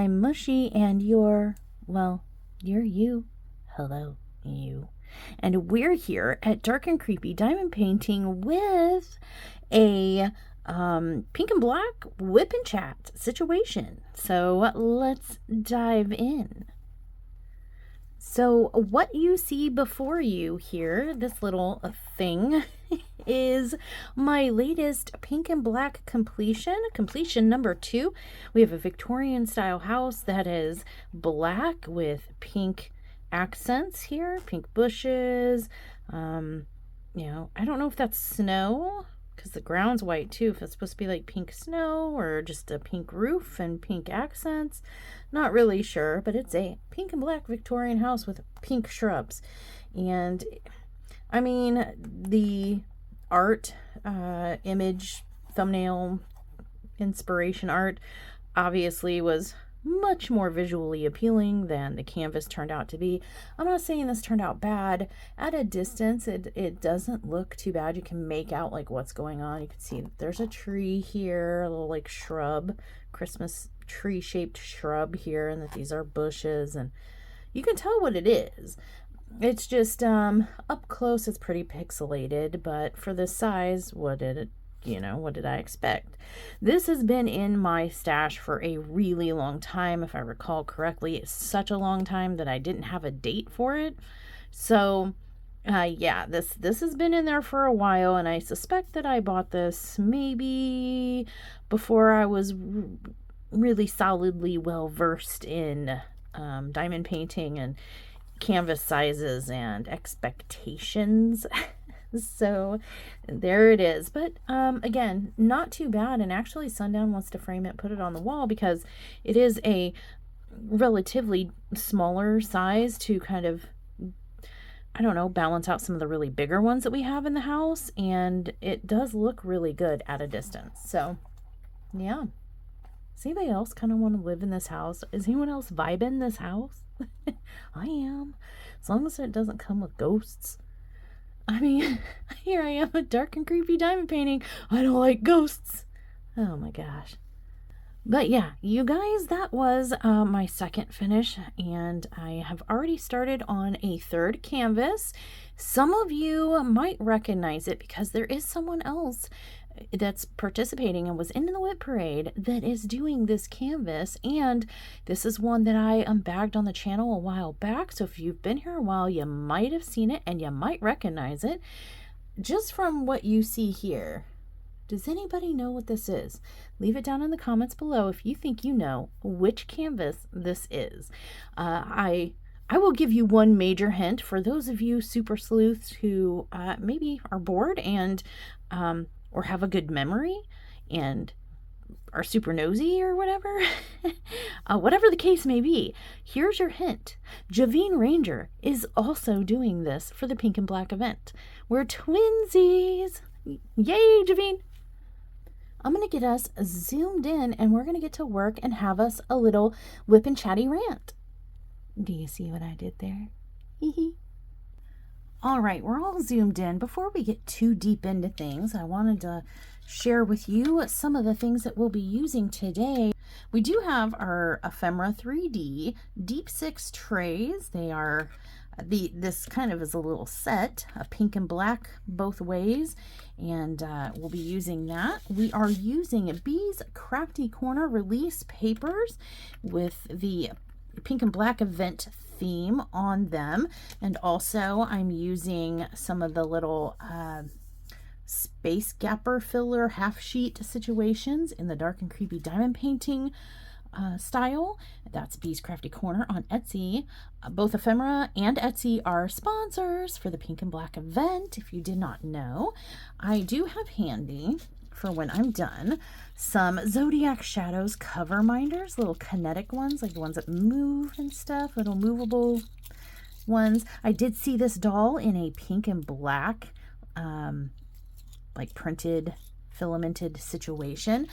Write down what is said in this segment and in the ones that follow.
I'm mushy and you're, well, you're you. Hello, you. And we're here at Dark and Creepy Diamond Painting with a pink and black whip and chat situation. So let's dive in. So what you see before you here, this little thing, is my latest pink and black completion number 2. We have a Victorian style house that is black with pink accents here, pink bushes. You know, I don't know if that's snow because the ground's white too, if it's supposed to be like pink snow or just a pink roof and pink accents. Not really sure, but it's a pink and black Victorian house with pink shrubs. And I mean, the art, image, thumbnail, inspiration art obviously was much more visually appealing than the canvas turned out to be. I'm not saying this turned out bad. At a distance, it doesn't look too bad. You can make out like what's going on. You can see that there's a tree here, a little like shrub, Christmas tree shaped shrub here, and that these are bushes, and you can tell what it is. It's just up close it's pretty pixelated, but for this size, what did I expect? This has been in my stash for a really long time. If I recall correctly, it's such a long time that I didn't have a date for it. So yeah, this has been in there for a while, and I suspect that I bought this maybe before I was really solidly well versed in diamond painting and canvas sizes and expectations. So there it is. But again, not too bad. And actually Sundown wants to frame it, put it on the wall, because it is a relatively smaller size to kind of, I don't know, balance out some of the really bigger ones that we have in the house. And it does look really good at a distance. So yeah. Does anybody else kind of want to live in this house? Is anyone else vibing this house? I am. As long as it doesn't come with ghosts. I mean, here I am, a dark and creepy diamond painting. I don't like ghosts. Oh my gosh. But yeah, you guys, that was my second finish, and I have already started on a third canvas. Some of you might recognize it because there is someone else that's participating and was in the whip parade that is doing this canvas, and this is one that I bagged on the channel a while back. So if you've been here a while, you might have seen it and you might recognize it just from what you see here. Does anybody know what this is? Leave it down in the comments below if you think you know which canvas this is. I will give you one major hint for those of you super sleuths who maybe are bored and or have a good memory and are super nosy or whatever. Whatever the case may be, here's your hint. Javine Ranger is also doing this for the pink and black event. We're twinsies. Yay, Javine. I'm going to get us zoomed in and we're going to get to work and have us a little whip and chatty rant. Do you see what I did there? Hee hee. All right, we're all zoomed in. Before we get too deep into things, I wanted to share with you some of the things that we'll be using today. We do have our ephemera 3D Deep 6 trays. They are this kind of is a little set, a pink and black both ways, and we'll be using that. We are using Bee's Crafty Corner release papers with the pink and black event theme on them, and also I'm using some of the little space gapper filler half sheet situations in the dark and creepy diamond painting style. That's Bee's Crafty Corner on Etsy. Both ephemera and Etsy are sponsors for the pink and black event, if you did not know. I do have handy, for when I'm done, some Zodiac Shadows cover minders, little kinetic ones, like the ones that move and stuff, little movable ones. I did see this doll in a pink and black, like printed, filamented situation.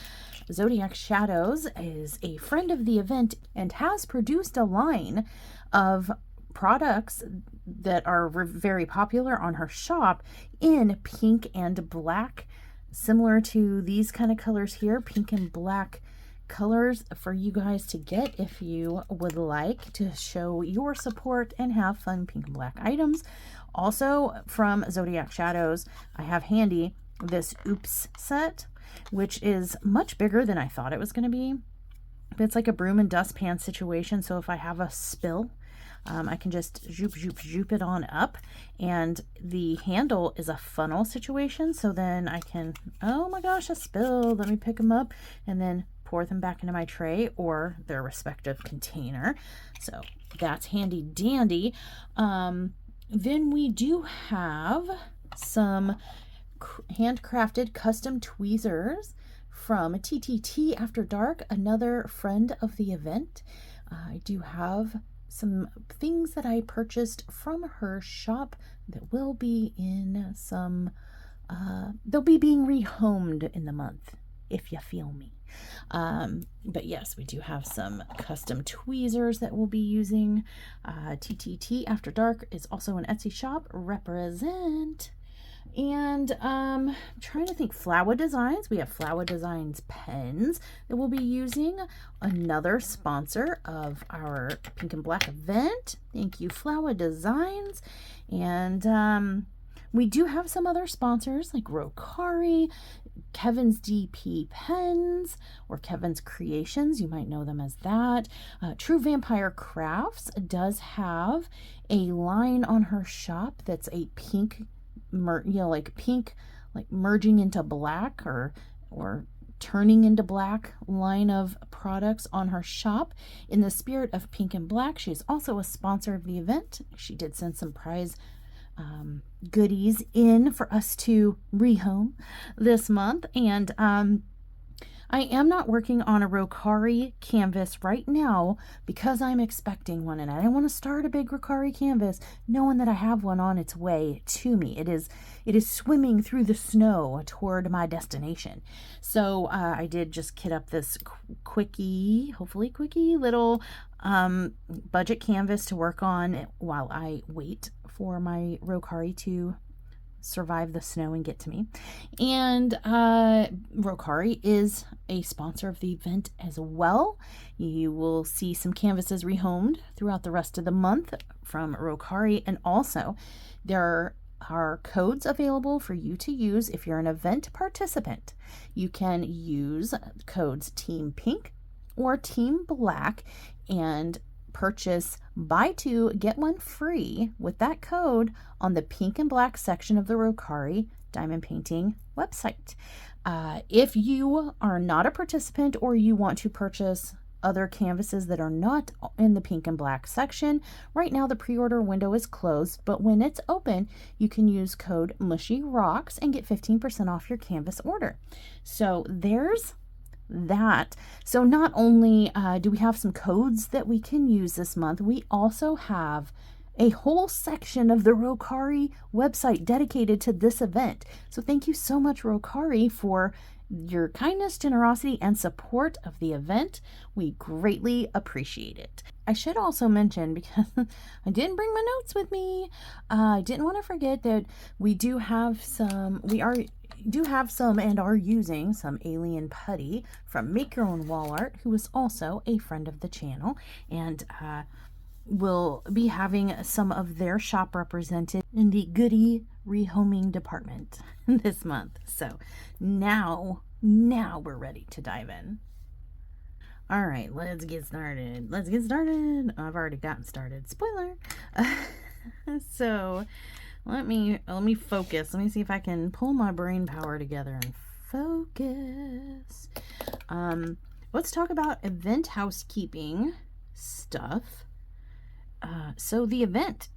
Zodiac Shadows is a friend of the event and has produced a line of products that are very popular on her shop in pink and black, similar to these kind of colors here, pink and black colors for you guys to get if you would like to show your support and have fun pink and black items. Also from Zodiac Shadows, I have handy this Oops set, which is much bigger than I thought it was going to be. It's like a broom and dustpan situation, so if I have a spill, I can just zoop it on up, and the handle is a funnel situation, so then I can, oh my gosh, a spill, let me pick them up and then pour them back into my tray or their respective container. So that's handy dandy. Then we do have some handcrafted custom tweezers from TTT After Dark, another friend of the event. I do have some things that I purchased from her shop that will be in some, they'll be being rehomed in the month, if you feel me. But yes, we do have some custom tweezers that we'll be using. TTT After Dark is also an Etsy shop. Represent. And I'm trying to think, Flower Designs. We have Flower Designs pens that we'll be using. Another sponsor of our Pink and Black event. Thank you, Flower Designs. And we do have some other sponsors like Rokkari, Kevin's DP Pens, or Kevin's Creations. You might know them as that. True Vampire Crafts does have a line on her shop that's a pink, like pink, like merging into black or turning into black line of products on her shop in the spirit of pink and black. She's also a sponsor of the event. She did send some prize goodies in for us to rehome this month, and I am not working on a Rokkari canvas right now because I'm expecting one, and I don't want to start a big Rokkari canvas knowing that I have one on its way to me. It is swimming through the snow toward my destination. So I did just kit up this hopefully quickie little budget canvas to work on while I wait for my Rokkari to survive the snow and get to me. And Rokkari is a sponsor of the event as well. You will see some canvases rehomed throughout the rest of the month from Rokkari, and also there are codes available for you to use if you're an event participant. You can use codes Team Pink or Team Black and purchase buy two get one free with that code on the pink and black section of the Rokkari diamond painting website. If you are not a participant or you want to purchase other canvases that are not in the pink and black section, right now the pre-order window is closed, but when it's open you can use code Mushy Rocks and get 15% off your canvas order. So there's that. So not only do we have some codes that we can use this month, we also have a whole section of the Rokkari website dedicated to this event. So thank you so much, Rokkari, for your kindness, generosity, and support of the event. We greatly appreciate it. I should also mention, because I didn't bring my notes with me, I didn't want to forget that we do have some, and are using some alien putty from Make Your Own Wall Art, who is also a friend of the channel, and will be having some of their shop represented in the goodie rehoming department this month. So now we're ready to dive in. All right, let's get started. I've already gotten started. Spoiler. So let me focus. Let me see if I can pull my brain power together and focus. Let's talk about event housekeeping stuff. So the event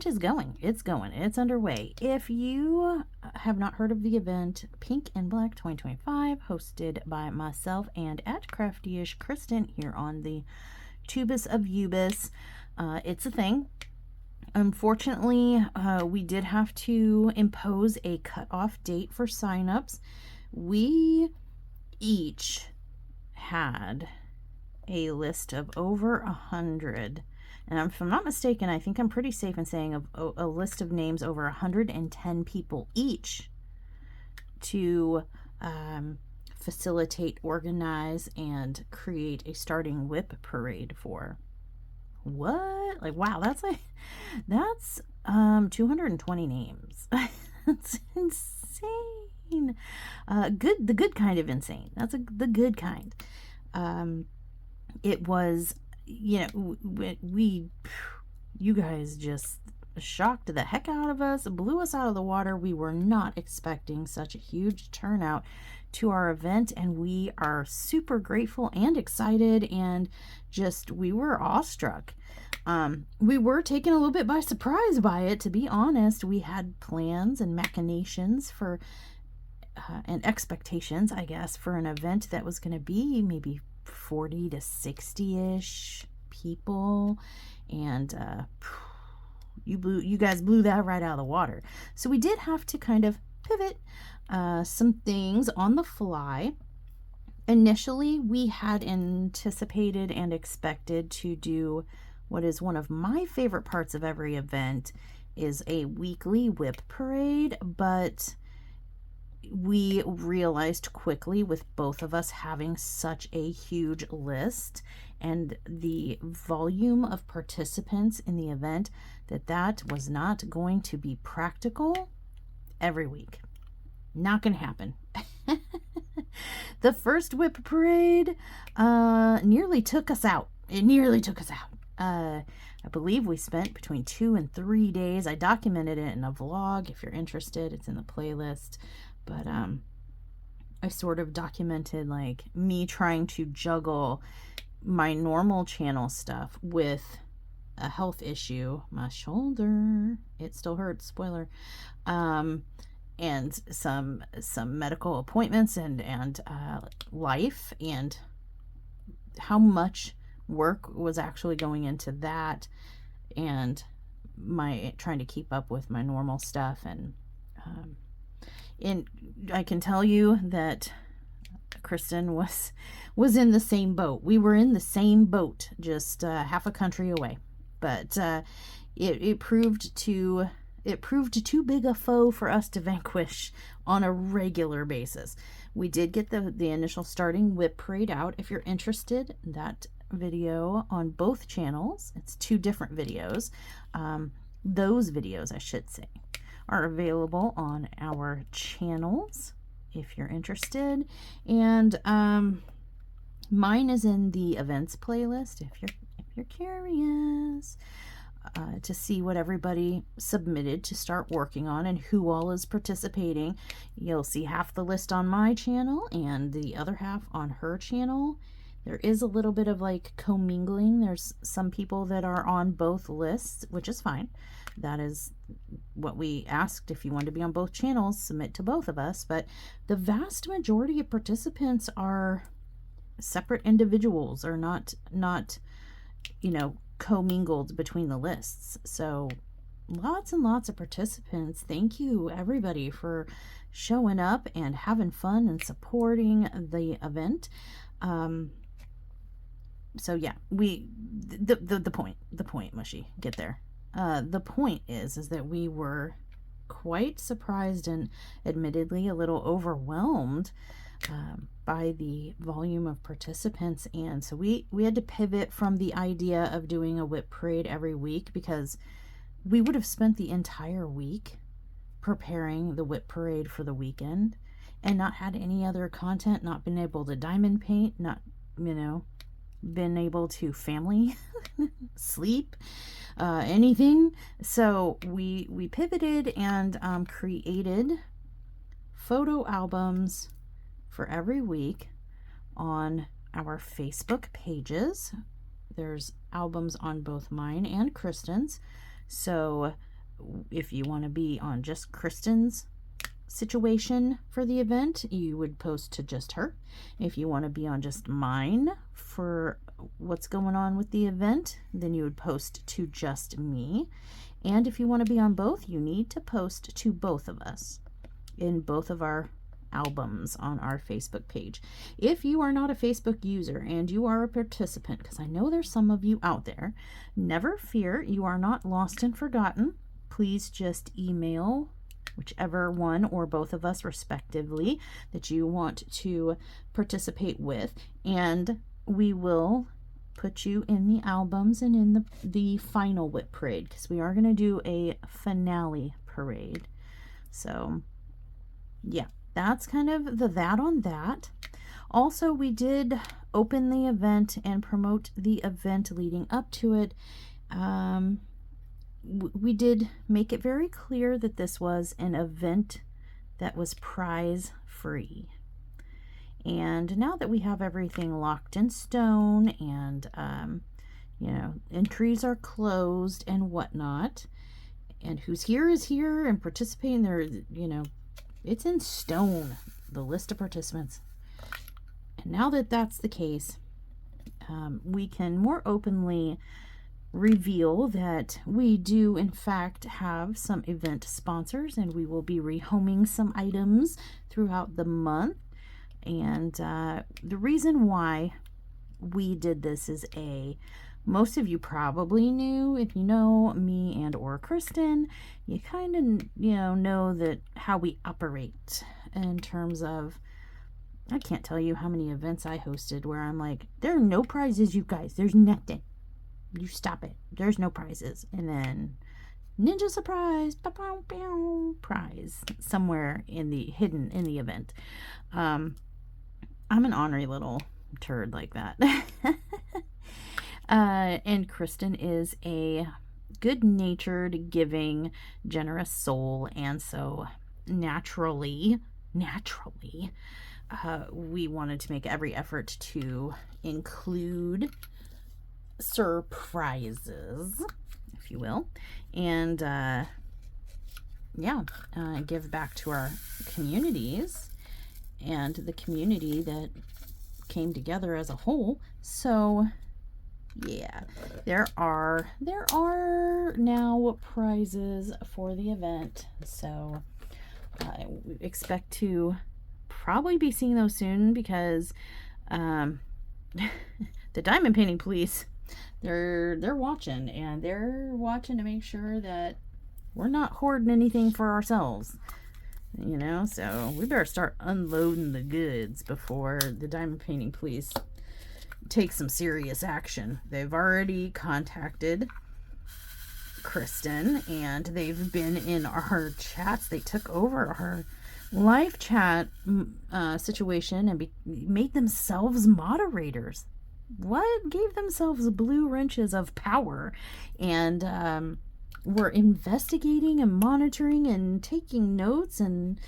is going. It's underway. If you have not heard of the event, Pink and Black 2025, hosted by myself and at Crafty-ish Kristyn here on the Tubus of Ubis, it's a thing. Unfortunately, we did have to impose a cutoff date for signups. We each had a list of over 100. And if I'm not mistaken, I think I'm pretty safe in saying a list of names over 110 people each to facilitate, organize, and create a starting whip parade for. What? Like, wow, that's 220 names. That's insane. The good kind of insane. That's the good kind. It was, you know, you guys just shocked the heck out of us, blew us out of the water. We were not expecting such a huge turnout to our event, and we are super grateful and excited, and just, we were awestruck. We were taken a little bit by surprise by it, to be honest. We had plans and machinations for and expectations, I guess, for an event that was going to be maybe 40 to 60-ish people, and you guys blew that right out of the water. So we did have to kind of pivot some things on the fly. Initially, we had anticipated and expected to do what is one of my favorite parts of every event, is a weekly whip parade, but we realized quickly, with both of us having such a huge list and the volume of participants in the event, that was not going to be practical every week. Not going to happen. The first whip parade nearly took us out. It nearly took us out. I believe we spent between 2 and 3 days. I documented it in a vlog. If you're interested, it's in the playlist. But I sort of documented like me trying to juggle my normal channel stuff with a health issue. My shoulder, it still hurts, spoiler. And some medical appointments and life, and how much work was actually going into that, and my trying to keep up with my normal stuff. And I can tell you that Kristyn was in the same boat. We were in the same boat, just half a country away. But it proved too big a foe for us to vanquish on a regular basis. We did get the initial starting whip parade out. If you're interested, that video on both channels, it's 2 different videos. Those videos, I should say, are available on our channels if you're interested. And mine is in the events playlist if you're curious to see what everybody submitted to start working on and who all is participating. You'll see half the list on my channel and the other half on her channel. There is a little bit of like commingling. There's some people that are on both lists, which is fine. That is what we asked. If you want to be on both channels, submit to both of us. But the vast majority of participants are separate individuals, or not you know, commingled between the lists. So lots and lots of participants. Thank you everybody for showing up and having fun and supporting the event. So yeah, the point, mushy, get there. The point is that we were quite surprised and admittedly a little overwhelmed by the volume of participants. And so we had to pivot from the idea of doing a whip parade every week, because we would have spent the entire week preparing the whip parade for the weekend and not had any other content, not been able to diamond paint, not, you know, been able to family sleep, anything. So we pivoted and created photo albums for every week on our Facebook pages. There's albums on both mine and Kristyn's. So if you want to be on just Kristyn's situation for the event, you would post to just her. If you want to be on just mine for what's going on with the event, then you would post to just me. And if you want to be on both, you need to post to both of us in both of our albums on our Facebook page. If you are not a Facebook user and you are a participant, because I know there's some of you out there, never fear, you are not lost and forgotten. Please just email whichever one or both of us respectively that you want to participate with, and we will put you in the albums and in the final whip parade, because we are going to do a finale parade. So yeah, that's kind of that on that. Also, we did open the event and promote the event leading up to it. We did make it very clear that this was an event that was prize free. And now that we have everything locked in stone and, you know, entries are closed and whatnot, and who's here is here and participating there, you know, it's in stone, the list of participants. And now that that's the case, we can more openly reveal that we do in fact have some event sponsors, and we will be rehoming some items throughout the month. And the reason why we did this is most of you probably knew, if you know me and or Kristyn, you kind of know that how we operate in terms of, I can't tell you how many events I hosted where I'm like, there are no prizes, you guys, there's nothing. You stop it. There's no prizes. And then ninja surprise, prize somewhere hidden in the event. I'm an ornery little turd like that. And Kristyn is a good-natured, giving, generous soul, and so naturally, we wanted to make every effort to include surprises, if you will, and give back to our communities and the community that came together as a whole. So yeah, there are now prizes for the event, so I expect to probably be seeing those soon, because the diamond painting police, they're watching, and they're watching to make sure that we're not hoarding anything for ourselves, you know. So we better start unloading the goods before the diamond painting police take some serious action. They've already contacted Kristyn, and they've been in our chats. They took over our live chat situation and made themselves moderators. What? Gave themselves blue wrenches of power, and were investigating and monitoring and taking notes and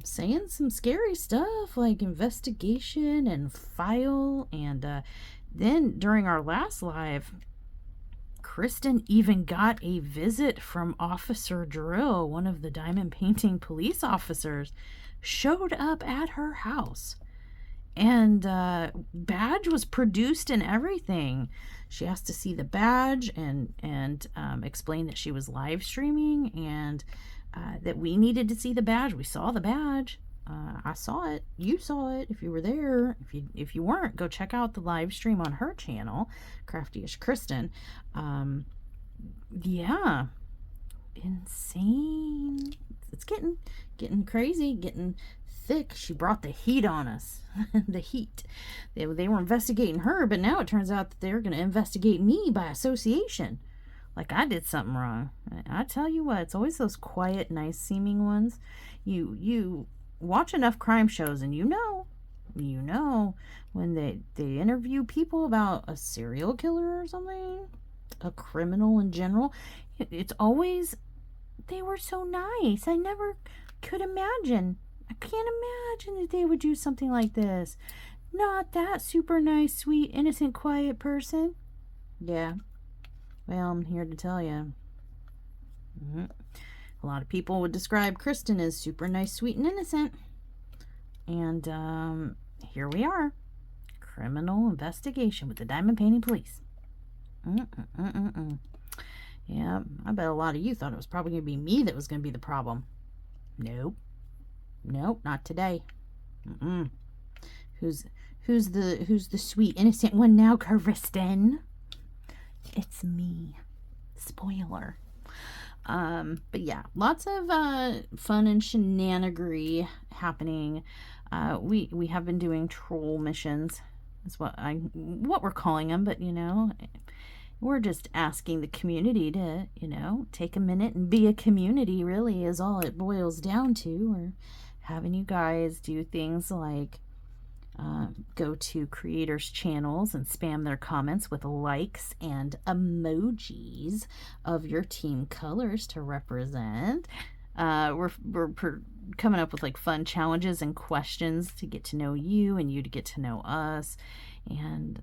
saying some scary stuff like investigation and file. And then during our last live, Kristyn even got a visit from Officer Drill, one of the diamond painting police officers, showed up at her house. And badge was produced and everything. She asked to see the badge and explain that she was live streaming, and that we needed to see the badge. We saw the badge. I saw it. You saw it if you were there. If you weren't, go check out the live stream on her channel, Crafty-ish Kristyn. Yeah, insane. It's getting crazy, getting thick. She brought the heat on us. The heat. They were investigating her, but now it turns out that they're going to investigate me by association, like I did something wrong. I tell you what, it's always those quiet, nice seeming ones. You watch enough crime shows and you know when they interview people about a serial killer or something, a criminal in general, it's always, they were so nice. I never could imagine. I can't imagine that they would do something like this. Not that super nice, sweet, innocent, quiet person. Yeah. Well, I'm here to tell you. A lot of people would describe Kristyn as super nice, sweet, and innocent. And here we are. Criminal investigation with the diamond painting police. Yeah, I bet a lot of you thought it was probably going to be me that was going to be the problem. Nope, not today. Who's the sweet, innocent one now, Kristyn? It's me. Spoiler. But yeah, lots of fun and shenanigans happening. We have been doing troll missions. That's what we're calling them, but you know, we're just asking the community to, you know, take a minute and be a community, really, is all it boils down to. We're having you guys do things like go to creators' channels and spam their comments with likes and emojis of your team colors to represent. We're coming up with like fun challenges and questions to get to know you and you to get to know us. And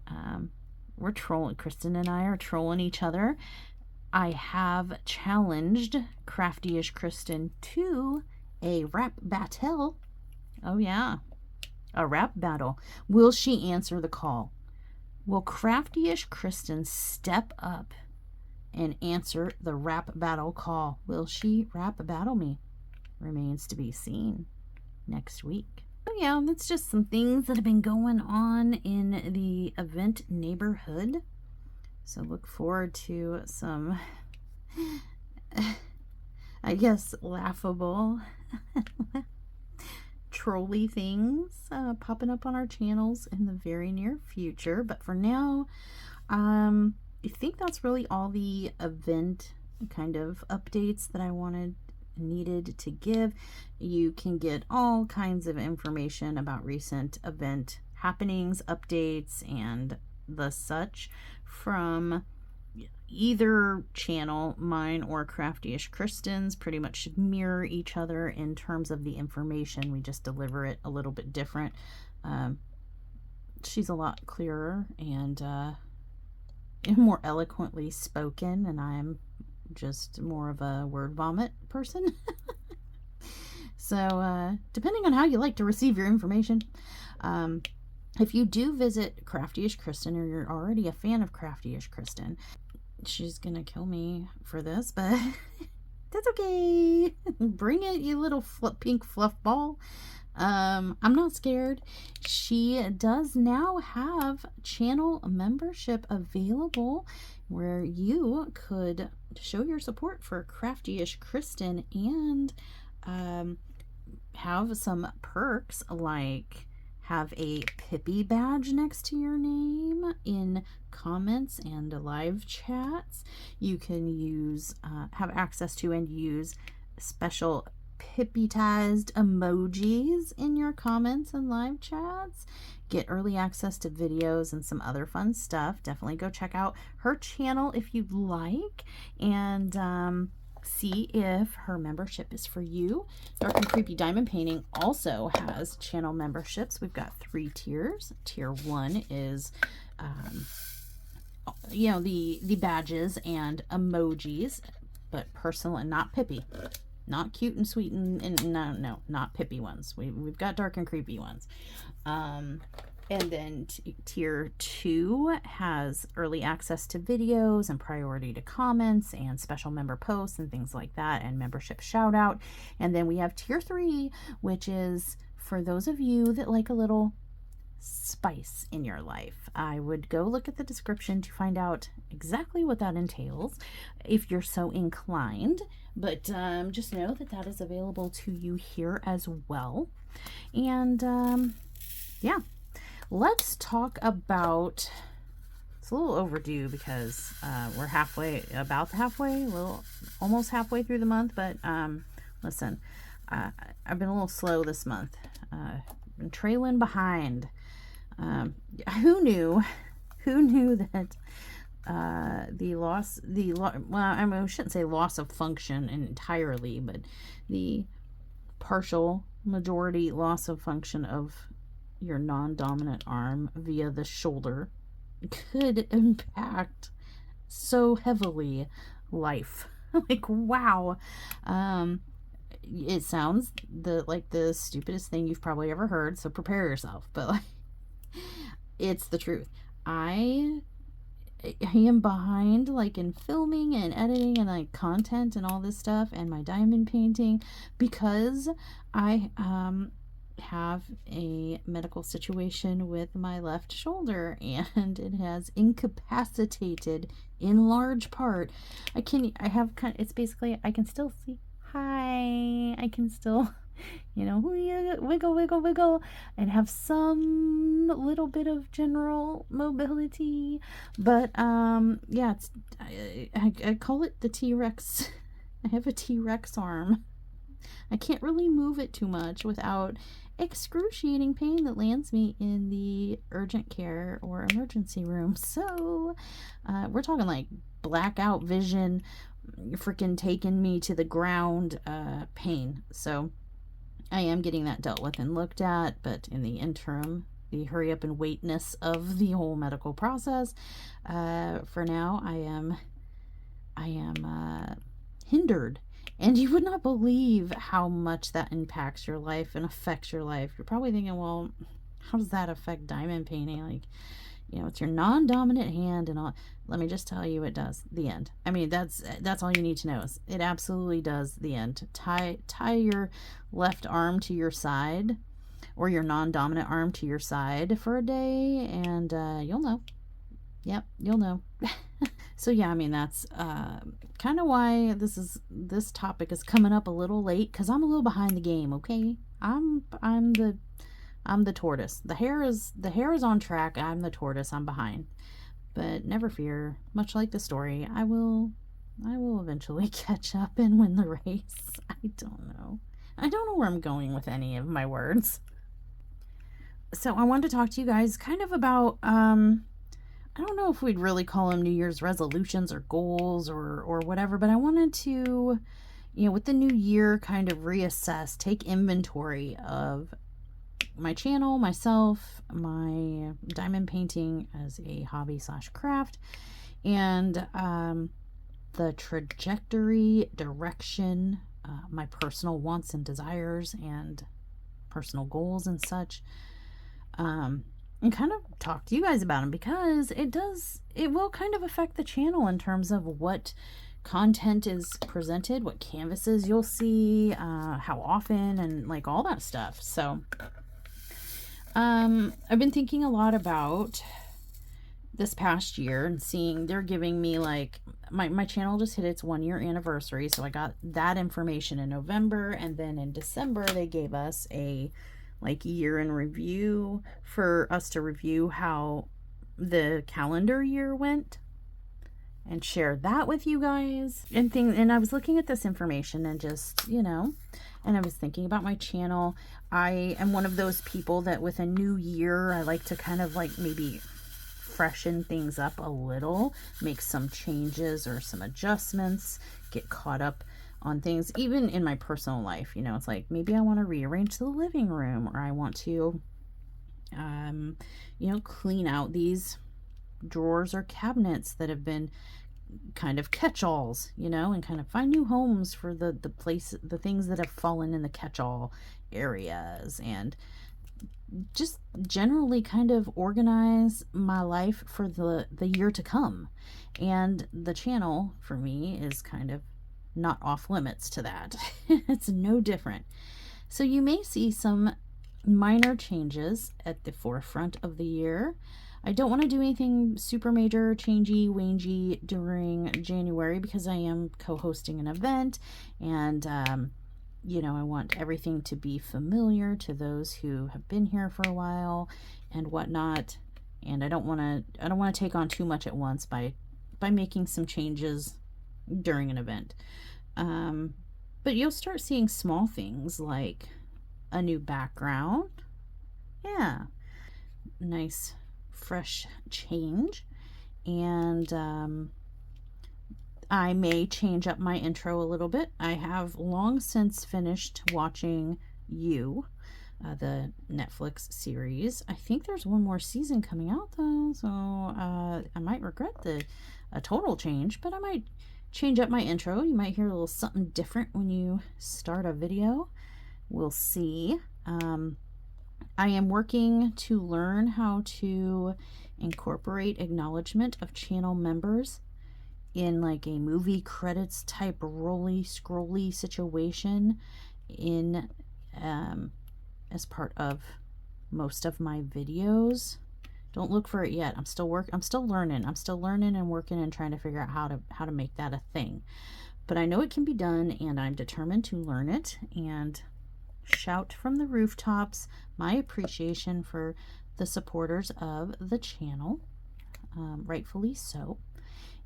we're trolling. Kristyn and I are trolling each other. I have challenged Crafty-ish Kristyn to a rap battle. Oh yeah, a rap battle. Will she answer the call? Will Crafty-ish Kristyn step up and answer the rap battle call? Will she rap battle me? Remains to be seen next week. Oh yeah, that's just some things that have been going on in the event neighborhood. So look forward to some, I guess, laughable, trolly things popping up on our channels in the very near future. But for now, I think that's really all the event kind of updates that I needed to give. You can get all kinds of information about recent event happenings, updates, and the such from either channel, mine or Crafty-ish Kristyn's. Pretty much should mirror each other in terms of the information. We just deliver it a little bit different. She's a lot clearer and more eloquently spoken, and I'm just more of a word vomit person. So depending on how you like to receive your information, if you do visit Crafty-ish Kristyn, or you're already a fan of Crafty-ish Kristyn, she's gonna kill me for this, but that's okay. Bring it, you little pink fluff ball. I'm not scared. She does now have channel membership available where you could show your support for Crafty-ish Kristyn and have some perks like have a Pippi badge next to your name in comments and live chats. You can use, have access to and use special Pippi-tized emojis in your comments and live chats. Get early access to videos and some other fun stuff. Definitely go check out her channel if you'd like, and see if her membership is for you. Dark and Creepy Diamond Painting also has channel memberships. We've got 3 tiers. Tier 1 is you know, the badges and emojis, but personal and not Pippi. Not cute and sweet and no, not Pippi ones. We've got dark and creepy ones. And then tier 2 has early access to videos and priority to comments and special member posts and things like that, and membership shout out. And then we have tier 3, which is for those of you that like a little spice in your life. I would go look at the description to find out exactly what that entails if you're so inclined, but just know that that is available to you here as well. And yeah, let's talk about, it's a little overdue because we're almost halfway through the month, but listen, I've been a little slow this month. Been trailing behind. Who knew that well, I mean, I shouldn't say loss of function entirely, but the partial majority loss of function of your non-dominant arm via the shoulder could impact so heavily life. Like, wow. It sounds like the stupidest thing you've probably ever heard, so prepare yourself, but like, it's the truth. I am behind like in filming and editing and like content and all this stuff and my diamond painting because I have a medical situation with my left shoulder, and it has incapacitated in large part. It's basically, I can still see. Hi, I can still, wiggle, wiggle, wiggle, and have some little bit of general mobility. But, yeah, I call it the T-Rex. I have a T-Rex arm. I can't really move it too much without excruciating pain that lands me in the urgent care or emergency room. So, we're talking like blackout vision, freaking taking me to the ground pain. So, I am getting that dealt with and looked at, but in the interim, the hurry up and waitness of the whole medical process, for now, I am hindered. And you would not believe how much that impacts your life and affects your life. You're probably thinking, well, how does that affect diamond painting? Like, it's your non-dominant hand and all. Let me just tell you, it does. The end. I mean, that's all you need to know. Is it absolutely does. The end. Tie your left arm to your side, or your non-dominant arm to your side for a day, and you'll know. Yep, you'll know. So yeah, I mean, that's kind of why this topic is coming up a little late, because I'm a little behind the game. Okay, I'm the tortoise. The hare is on track. I'm the tortoise. I'm behind. But never fear. Much like the story, I will eventually catch up and win the race. I don't know where I'm going with any of my words. So I wanted to talk to you guys kind of about I don't know if we'd really call them New Year's resolutions or goals or whatever, but I wanted to, with the new year, kind of reassess, take inventory of my channel, myself, my diamond painting as a hobby / craft, and the trajectory, direction, my personal wants and desires and personal goals and such. And kind of talk to you guys about them, because it will kind of affect the channel in terms of what content is presented, what canvases you'll see, how often, and like all that stuff. So I've been thinking a lot about this past year and seeing they're giving me like my channel just hit its 1-year anniversary, so I got that information in November, and then in December they gave us a year in review for us to review how the calendar year went and share that with you guys and I was looking at this information and just, and I was thinking about my channel. I am one of those people that with a new year, I like to kind of like maybe freshen things up a little, make some changes or some adjustments, get caught up on things, even in my personal life. It's like maybe I want to rearrange the living room, or I want to clean out these drawers or cabinets that have been kind of catch-alls, and kind of find new homes for the things that have fallen in the catch-all areas, and just generally kind of organize my life for the year to come. And the channel for me is kind of not off limits to that. It's no different. So you may see some minor changes at the forefront of the year. I don't want to do anything super major, changey, wangey during January, because I am co-hosting an event, and I want everything to be familiar to those who have been here for a while and whatnot. And I don't want to take on too much at once by making some changes during an event. But you'll start seeing small things like a new background. Yeah. Nice, fresh change. And I may change up my intro a little bit. I have long since finished watching You, the Netflix series. I think there's one more season coming out though, so I might regret a total change, but I might change up my intro. You might hear a little something different when you start a video. We'll see. I am working to learn how to incorporate acknowledgement of channel members in like a movie credits type rolly scrolly situation in as part of most of my videos. Don't look for it yet. I'm still learning. I'm still learning and working and trying to figure out how to make that a thing. But I know it can be done, and I'm determined to learn it and shout from the rooftops my appreciation for the supporters of the channel, rightfully so.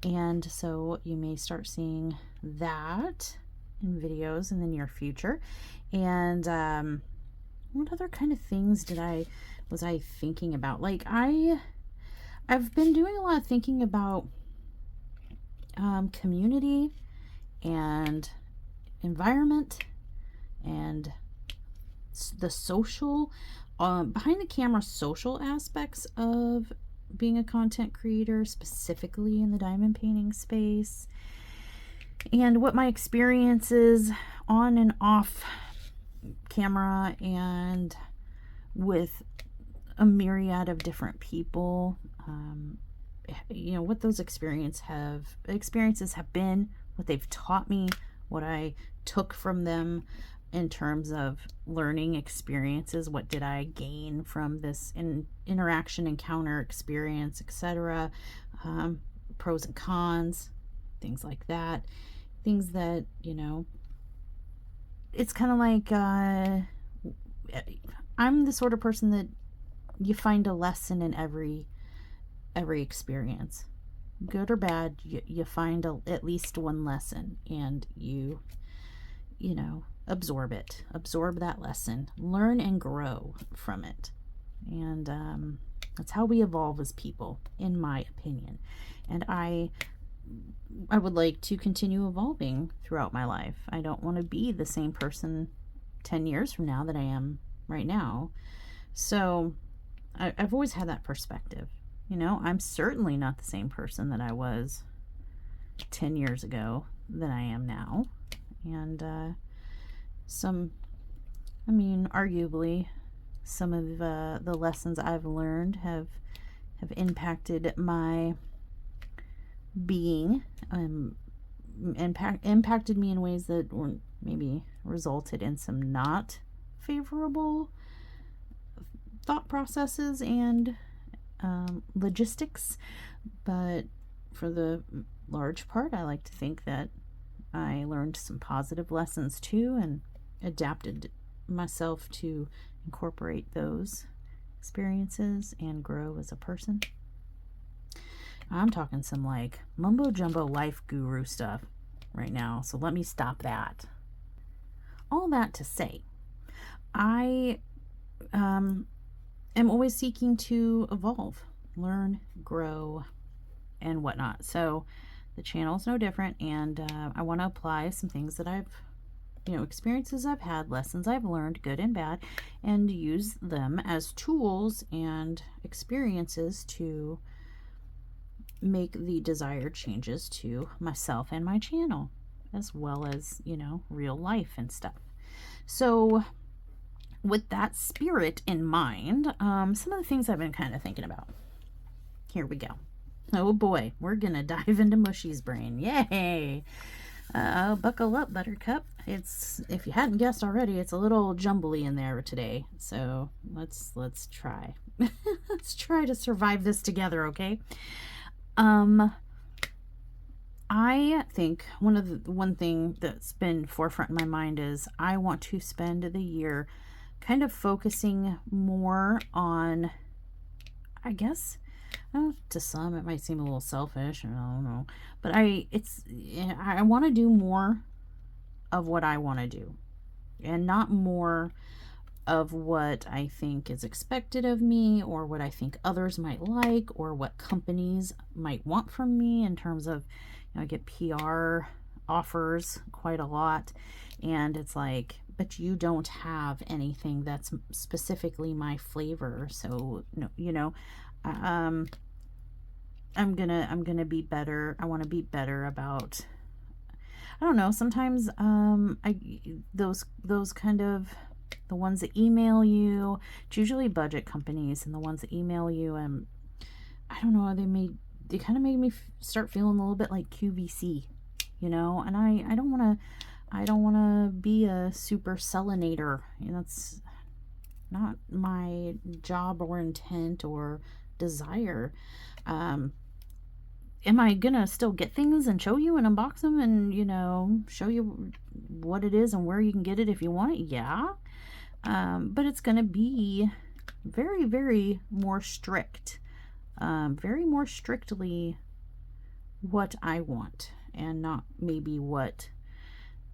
And so you may start seeing that in videos in the near future. And what other kind of things was I thinking about? Like I've been doing a lot of thinking about community and environment and the social, behind the camera social aspects of being a content creator, specifically in the diamond painting space, and what my experiences on and off camera and with a myriad of different people, you know, what those experiences have been, what they've taught me, what I took from them in terms of learning experiences. What did I gain from this interaction, encounter, experience, etc., pros and cons, things like that. Things that, you know, it's kind of like I'm the sort of person that you find a lesson in every experience, good or bad. You find at least one lesson, and you know, absorb that lesson, learn and grow from it. And that's how we evolve as people, in my opinion. And I would like to continue evolving throughout my life. I don't want to be the same person 10 years from now that I am right now. So I've always had that perspective. You know, I'm certainly not the same person that I was 10 years ago that I am now. And arguably some of the lessons I've learned have impacted my being, impacted me in ways that were maybe resulted in some not favorable thought processes and logistics. But for the large part, I like to think that I learned some positive lessons too, and adapted myself to incorporate those experiences and grow as a person. I'm talking some like mumbo jumbo life guru stuff right now, so let me stop that. All that to say, I am always seeking to evolve, learn, grow, and whatnot. So the channel is no different, and I want to apply some things that I've, you know, experiences I've had, lessons I've learned, good and bad, and use them as tools and experiences to make the desired changes to myself and my channel, as well as, you know, real life and stuff. So with that spirit in mind, some of the things I've been kind of thinking about. Here we go. Oh boy, we're gonna dive into Mushy's brain. Yay! Buckle up, Buttercup. It's, if you hadn't guessed already, it's a little jumbly in there today. So let's try. Let's try to survive this together, okay? I think one thing that's been forefront in my mind is I want to spend the year kind of focusing more on, I guess, to some it might seem a little selfish, I don't know, but I want to do more of what I want to do, and not more of what I think is expected of me, or what I think others might like, or what companies might want from me in terms of, you know, I get PR offers quite a lot, and it's like, but you don't have anything that's specifically my flavor. So no, you know, I'm gonna be better. I want to be better about, I don't know, sometimes those kind of, the ones that email you, it's usually budget companies, and the ones that email you, and I don't know, they kind of made me start feeling a little bit like QVC, you know, and I don't want to be a super sellinator, you know, my job or intent or desire. Am I gonna still get things and show you and unbox them and, you know, show you what it is and where you can get it if you want it? Yeah. But it's gonna be very, very more strict. Very more strictly what I want, and not maybe what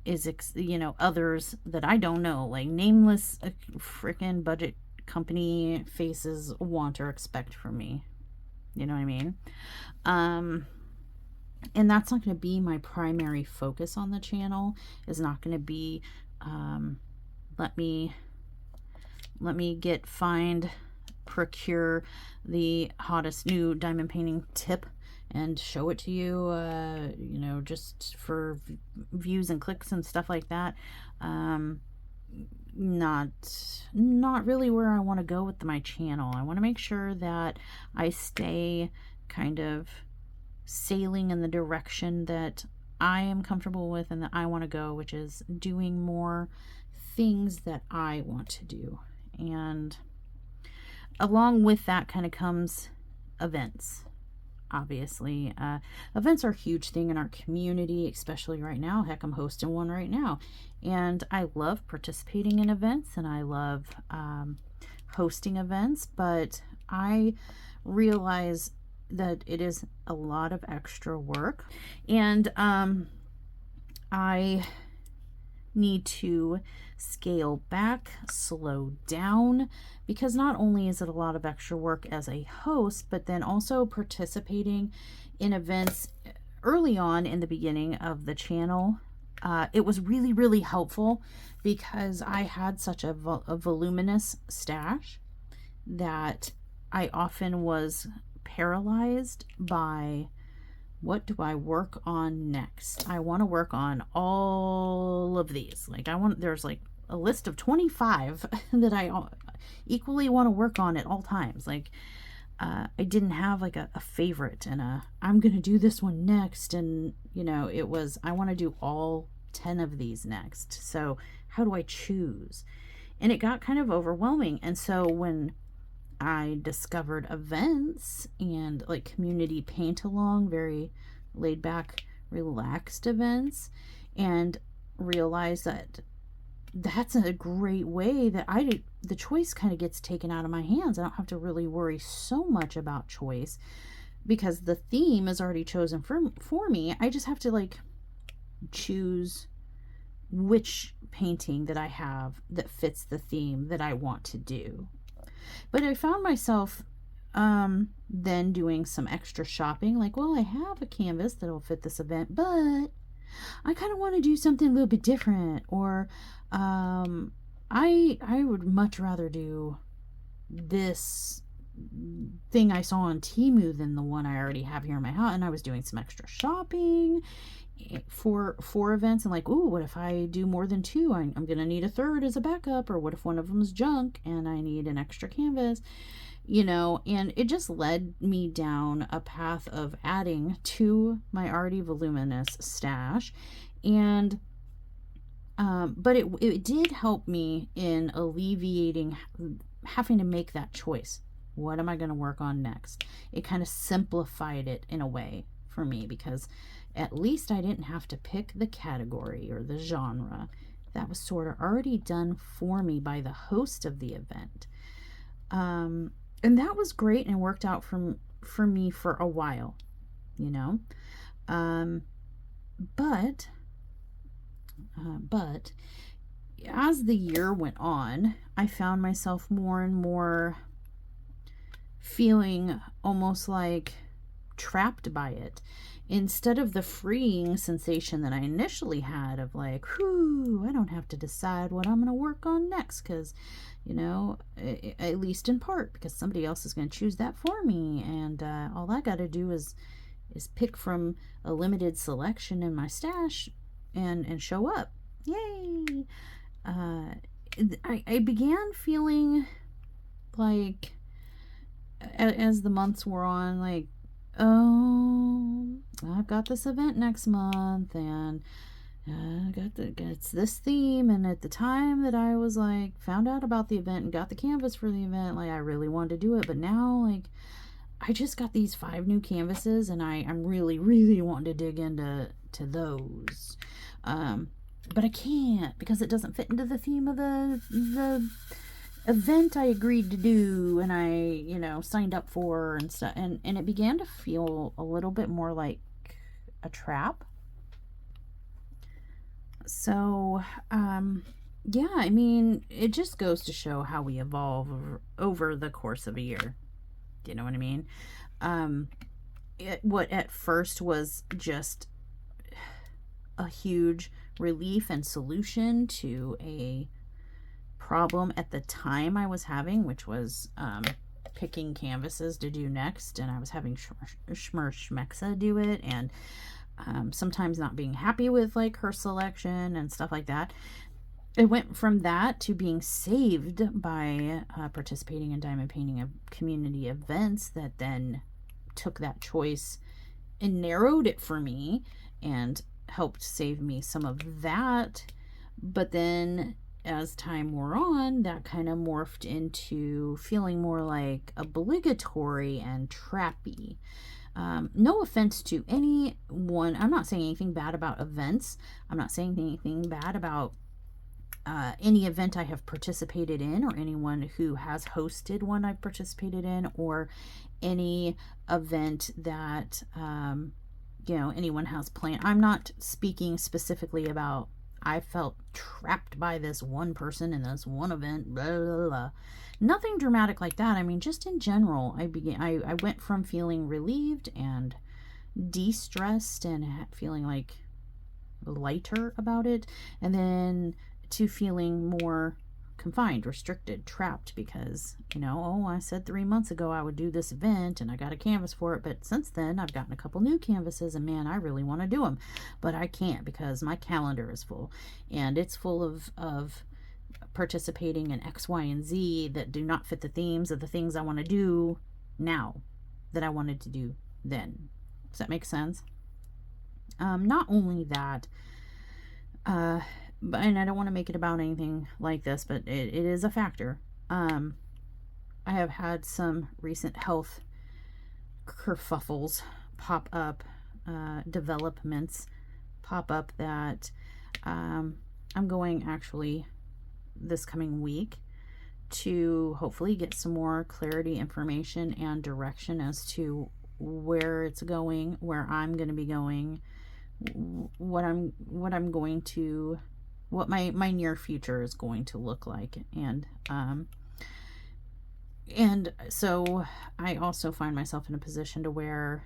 is, you know, others that I don't know, like nameless freaking budget company faces want or expect from me. You know what I mean? And that's not going to be my primary focus on the channel. Is not going to be let me procure the hottest new diamond painting tip and show it to you, you know, just for views and clicks and stuff like that. Not really where I want to go with my channel. I want to make sure that I stay kind of sailing in the direction that I am comfortable with and that I want to go, which is doing more things that I want to do. And along with that kind of comes events. Obviously, events are a huge thing in our community, especially right now. Heck, I'm hosting one right now, and I love participating in events, and I love hosting events, but I realize that it is a lot of extra work, and I need to scale back, slow down, because not only is it a lot of extra work as a host, but then also participating in events early on in the beginning of the channel. It was really, really helpful because I had such a voluminous stash that I often was paralyzed by, what do I work on next? I want to work on all of these. Like there's like a list of 25 that I equally want to work on at all times. Like I didn't have like a favorite and I'm going to do this one next. And, you know, it was, I want to do all 10 of these next. So how do I choose? And it got kind of overwhelming. And so when I discovered events and like community paint along, very laid back, relaxed events, and realized that that's a great way that the choice kind of gets taken out of my hands. I don't have to really worry so much about choice because the theme is already chosen for me. I just have to like choose which painting that I have that fits the theme that I want to do. But I found myself then doing some extra shopping, like, well, I have a canvas that'll fit this event, but I kind of want to do something a little bit different, or I would much rather do this thing I saw on Temu than the one I already have here in my house. And I was doing some extra shopping for events, and like, ooh, what if I do more than two? I'm gonna need a third as a backup, or what if one of them is junk and I need an extra canvas, you know? And it just led me down a path of adding to my already voluminous stash. And but it did help me in alleviating having to make that choice. What am I going to work on next? It kind of simplified it in a way for me, because at least I didn't have to pick the category or the genre. That was sort of already done for me by the host of the event. And that was great and worked out for me for a while, you know. But as the year went on, I found myself more and more feeling almost like trapped by it, instead of the freeing sensation that I initially had of like, whew, I don't have to decide what I'm going to work on next, because, you know, at least in part because somebody else is going to choose that for me, and all I got to do is pick from a limited selection in my stash and show up. Yay! I began feeling like, as the months wore on, like, oh, I've got this event next month, and it's this theme. And at the time that I was like, found out about the event and got the canvas for the event, like I really wanted to do it. But now, like, I just got these 5 new canvases and I'm really, really wanting to dig into those. But I can't because it doesn't fit into the theme of the event I agreed to do and I, you know, signed up for and stuff. And it began to feel a little bit more like a trap. So, yeah, I mean, it just goes to show how we evolve over the course of a year. Do you know what I mean? What at first was just a huge relief and solution to a problem at the time I was having, which was picking canvases to do next, and I was having Schmexa do it, and sometimes not being happy with like her selection and stuff like that. It went from that to being saved by participating in diamond painting community events that then took that choice and narrowed it for me and helped save me some of that. But then as time wore on, that kind of morphed into feeling more like obligatory and trappy. No offense to anyone. I'm not saying anything bad about events. I'm not saying anything bad about any event I have participated in, or anyone who has hosted one I've participated in, or any event that you know, anyone has planned. I'm not speaking specifically about I felt trapped by this one person in this one event, blah, blah, blah. Nothing dramatic like that. I mean, just in general, I went from feeling relieved and de-stressed and feeling like lighter about it, and then to feeling more confined, restricted, trapped, because, you know, oh, I said 3 months ago I would do this event and I got a canvas for it, but since then I've gotten a couple new canvases and man, I really want to do them, but I can't because my calendar is full, and it's full of participating in X, Y, and Z that do not fit the themes of the things I want to do now that I wanted to do then. Does that make sense? Not only that, and I don't want to make it about anything like this, but it is a factor. I have had some recent health kerfuffles pop up, developments pop up that I'm going actually this coming week to hopefully get some more clarity, information, and direction as to where it's going, where I'm going to be going, what my near future is going to look like. And so I also find myself in a position to where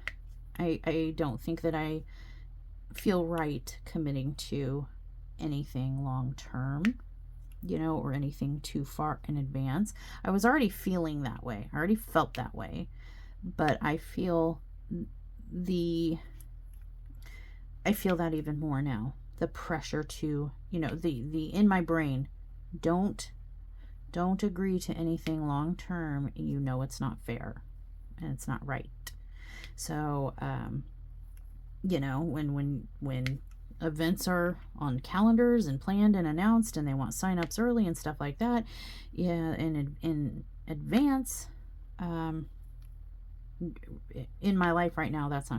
I don't think that I feel right committing to anything long term, you know, or anything too far in advance. I was already feeling that way. I already felt that way, but I feel that even more now. The pressure to, you know, the in my brain, don't agree to anything long term. You know, it's not fair and it's not right. So you know, when events are on calendars and planned and announced and they want sign-ups early and stuff like that, yeah, in advance, in my life right now, that's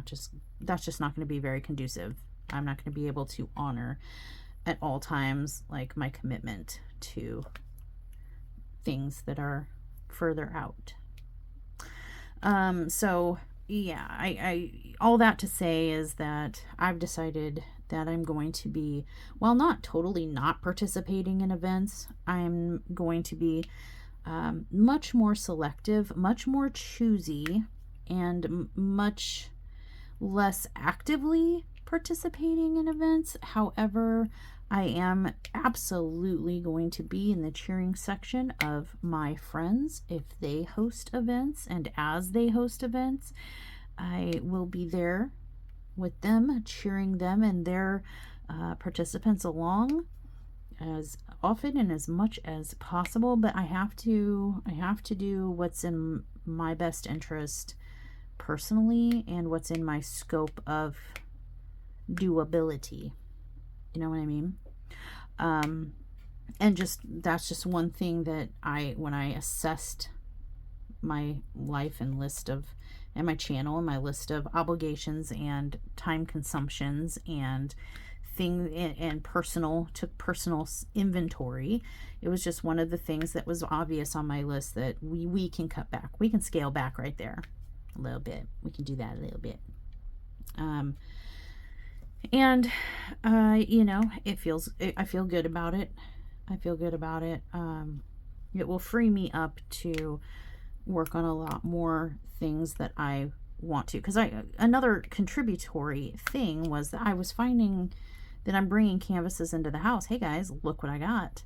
just not going to be very conducive. I'm not going to be able to honor at all times like my commitment to things that are further out. So yeah, I all that to say is that I've decided that I'm going to be, while not totally not participating in events, I'm going to be much more selective, much more choosy, and much less actively participating in events. However, I am absolutely going to be in the cheering section of my friends if they host events, and as they host events, I will be there with them, cheering them and their participants along as often and as much as possible. But I have to do what's in my best interest personally and what's in my scope of doability. You know what I mean? And that's just one thing that when I assessed my life and my channel and my list of obligations and time consumptions and took personal inventory. It was just one of the things that was obvious on my list that we can cut back. We can scale back right there a little bit. We can do that a little bit. You know, I feel good about it. I feel good about it. It will free me up to work on a lot more things that I want to, because another contributory thing was that I was finding that I'm bringing canvases into the house. Hey guys, look what I got.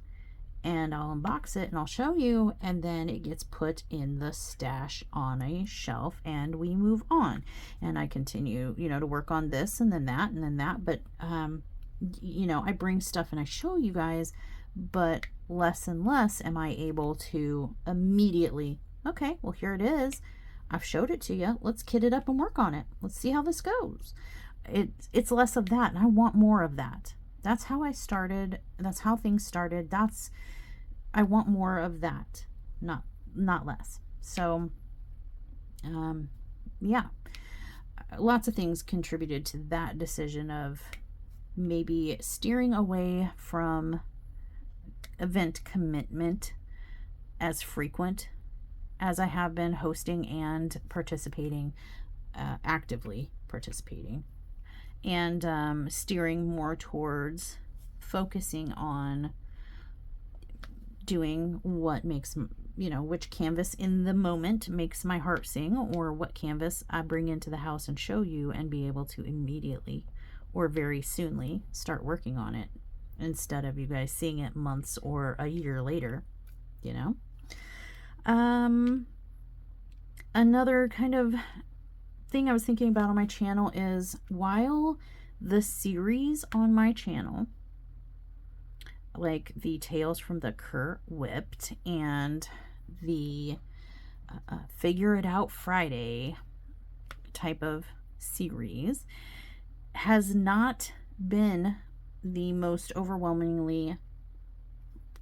And I'll unbox it and I'll show you, and then it gets put in the stash on a shelf and we move on. And I continue, you know, to work on this and then that and then that. But, you know, I bring stuff and I show you guys, but less and less am I able to immediately, okay, well, here it is. I've showed it to you. Let's kit it up and work on it. Let's see how this goes. It's less of that, and I want more of that. That's how I started. That's how things started. I want more of that, not less. So, yeah, lots of things contributed to that decision of maybe steering away from event commitment as frequent as I have been hosting and participating, actively participating, and steering more towards focusing on doing what makes, you know, which canvas in the moment makes my heart sing, or what canvas I bring into the house and show you and be able to immediately or very soonly start working on it, instead of you guys seeing it months or a year later, you know. Another kind of thing I was thinking about on my channel is, while the series on my channel, like the Tales from the Kurt Whipped and the Figure It Out Friday type of series, has not been the most overwhelmingly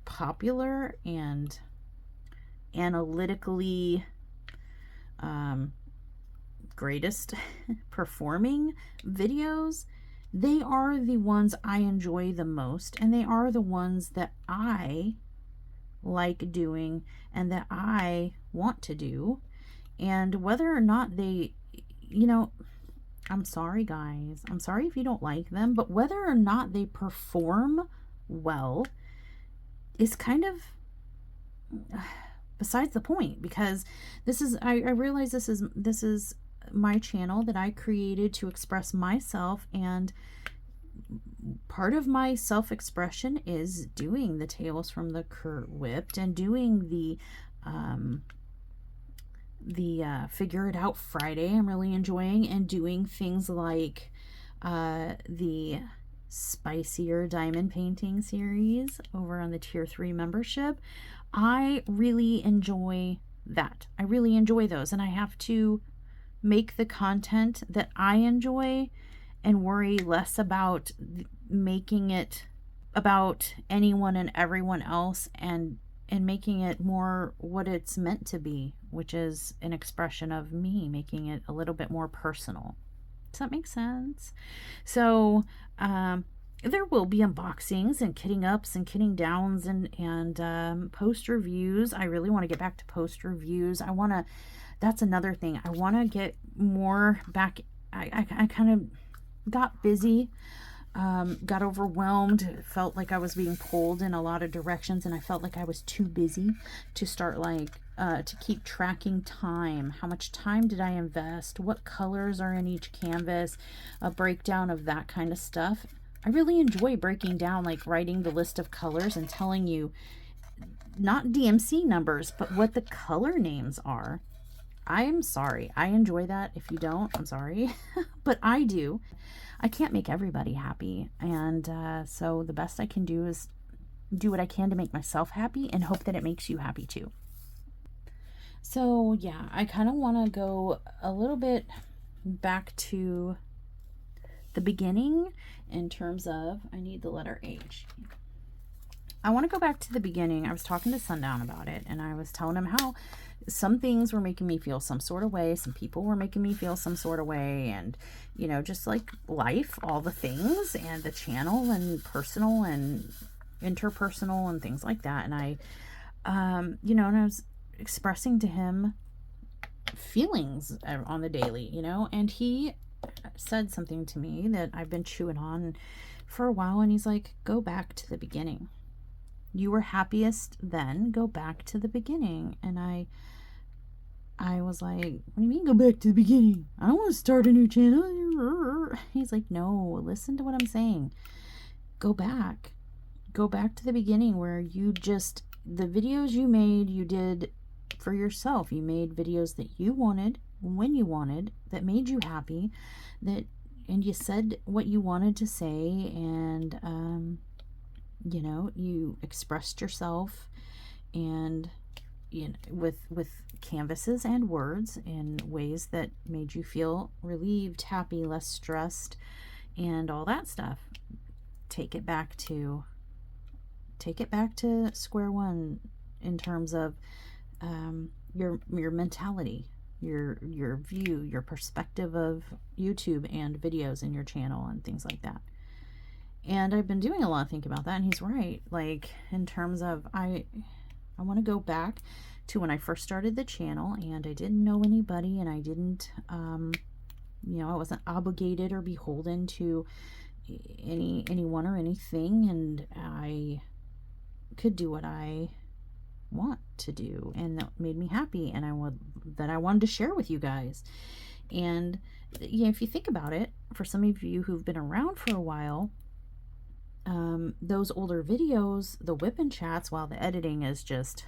popular and analytically greatest performing videos, they are the ones I enjoy the most, and they are the ones that I like doing and that I want to do. And whether or not they, you know, I'm sorry guys, I'm sorry if you don't like them, but whether or not they perform well is kind of besides the point, because I realize this is my channel that I created to express myself, and part of my self-expression is doing the Tales from the Kurt Whipped and doing the Figure It Out Friday I'm really enjoying, and doing things like the spicier diamond painting series over on the tier 3 membership. I really enjoy that. I really enjoy those, and I have to make the content that I enjoy and worry less about making it about anyone and everyone else, and making it more what it's meant to be, which is an expression of me, making it a little bit more personal. Does that make sense? So there will be unboxings and kitting ups and kitting downs and post reviews. I really want to get back to post reviews. That's another thing. I want to get more back. I kind of got busy, got overwhelmed, felt like I was being pulled in a lot of directions, and I felt like I was too busy to start to keep tracking time. How much time did I invest? What colors are in each canvas? A breakdown of that kind of stuff. I really enjoy breaking down, like writing the list of colors and telling you not DMC numbers, but what the color names are. I am sorry. I enjoy that. If you don't, I'm sorry. But I do. I can't make everybody happy. And so the best I can do is do what I can to make myself happy and hope that it makes you happy too. So yeah, I kind of want to go a little bit back to the beginning in terms of, I need the letter H. I want to go back to the beginning. I was talking to Sundown about it, and I was telling him how some things were making me feel some sort of way. Some people were making me feel some sort of way. And, you know, just like life, all the things, and the channel, and personal and interpersonal and things like that. And I, you know, and I was expressing to him feelings on the daily, you know, and he said something to me that I've been chewing on for a while. And he's like, go back to the beginning. You were happiest then. Go back to the beginning. And I was like, what do you mean go back to the beginning? I don't want to start a new channel. He's like, no, listen to what I'm saying. Go back. Go back to the beginning where you just, the videos you made, you did for yourself. You made videos that you wanted, when you wanted, that made you happy, that, and you said what you wanted to say, and, you know, you expressed yourself, and, you know, with canvases and words in ways that made you feel relieved, happy, less stressed, and all that stuff. Take it back to square one in terms of your mentality, your view, your perspective of YouTube and videos in your channel and things like that. And I've been doing a lot of thinking about that, and he's right. Like, in terms of, I want to go back to when I first started the channel, and I didn't know anybody, and I didn't, you know, I wasn't obligated or beholden to anyone or anything, and I could do what I want to do, and that made me happy, and I wanted to share with you guys. And you know, if you think about it, for some of you who've been around for a while, those older videos, the WiP'n'Chits, while the editing is just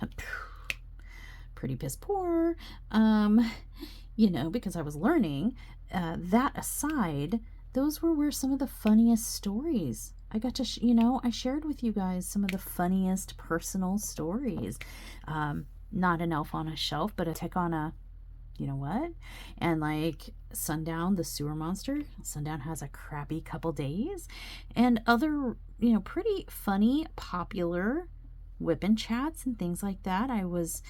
pretty piss poor, you know, because I was learning, that aside, those were where some of the funniest stories I got to, you know, I shared with you guys some of the funniest personal stories. Not an elf on a shelf, but a tick on a, you know what? And like Sundown, the sewer monster. Sundown has a crappy couple days. And other, you know, pretty funny, popular WiP'n'Chits and things like that. I was